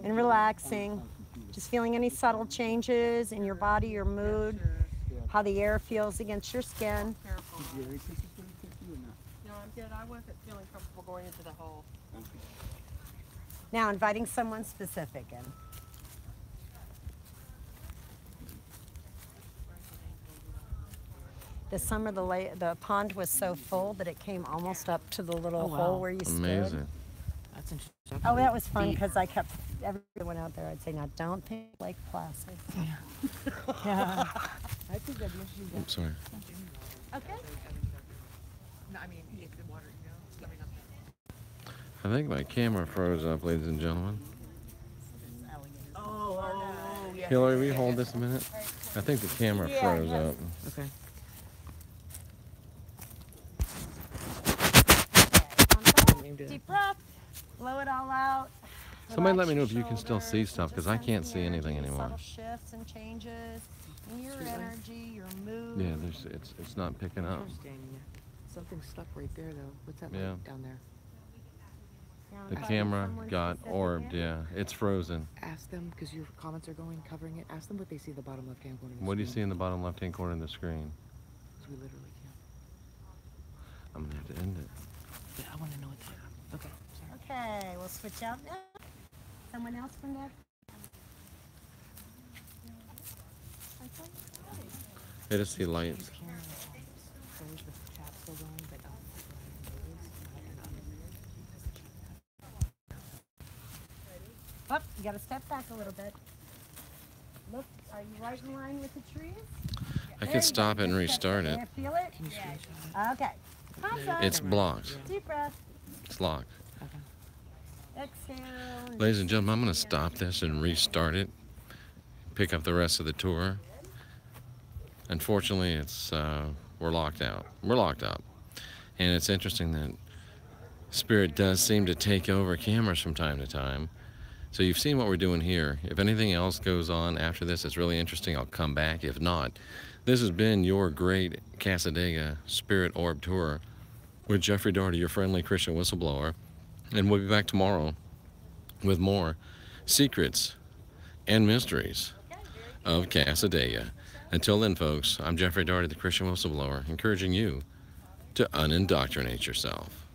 and relaxing. Just feeling any subtle changes in your body, your mood, how the air feels against your skin. No, I'm good. I wasn't feeling comfortable going into the hole. Now inviting someone specific in. This summer the pond was so full that it came almost up to the little hole where you stood. Amazing. That's interesting. Oh, that was fun because I kept everyone out there. I'd say, now don't think Lake Placid. Yeah. I think that you I'm sorry. Okay. No, I mean, if the water, it's coming up. I think my camera froze up, ladies and gentlemen. Oh, yeah. Hillary, will you hold this a minute? I think the camera froze up. Okay. Deep breath. Blow it all out. Somebody let Relax me know your if you can still see shoulders. stuff because Just I can't sensing see the anything energy, anymore. Subtle shifts and changes in your energy, your mood. Yeah, it's not picking up. Interesting. Something stuck right there, though. What's that Yeah. light down there? The camera got orbed, yeah. It's frozen. Ask them, because your comments are going, covering it. Ask them what they see in the bottom left-hand corner. What do you see in the bottom left-hand corner of the screen? Because we literally can't. I'm going to have to end it. But I want to know what they have. Okay. Sorry. Okay, we'll switch out now. Someone else from that? I just see lights. There's the chat still going, but Oh, you got to step back a little bit. Look, are you right in line with the trees? I could stop it and restart it. Can you feel it? Yeah. Okay. Palms up. It's blocked. Deep breath. It's locked. Exhale. Ladies and gentlemen, I'm going to stop this and restart it. Pick up the rest of the tour. Unfortunately, it's we're locked out. We're locked up. And it's interesting that Spirit does seem to take over cameras from time to time. So you've seen what we're doing here. If anything else goes on after this, it's really interesting. I'll come back. If not, this has been your great Casadega Spirit Orb Tour with Jeffrey Daugherty, your friendly Christian whistleblower. And we'll be back tomorrow with more secrets and mysteries of Casadega. Until then, folks, I'm Jeffrey Daugherty, the Christian whistleblower, encouraging you to unindoctrinate yourself.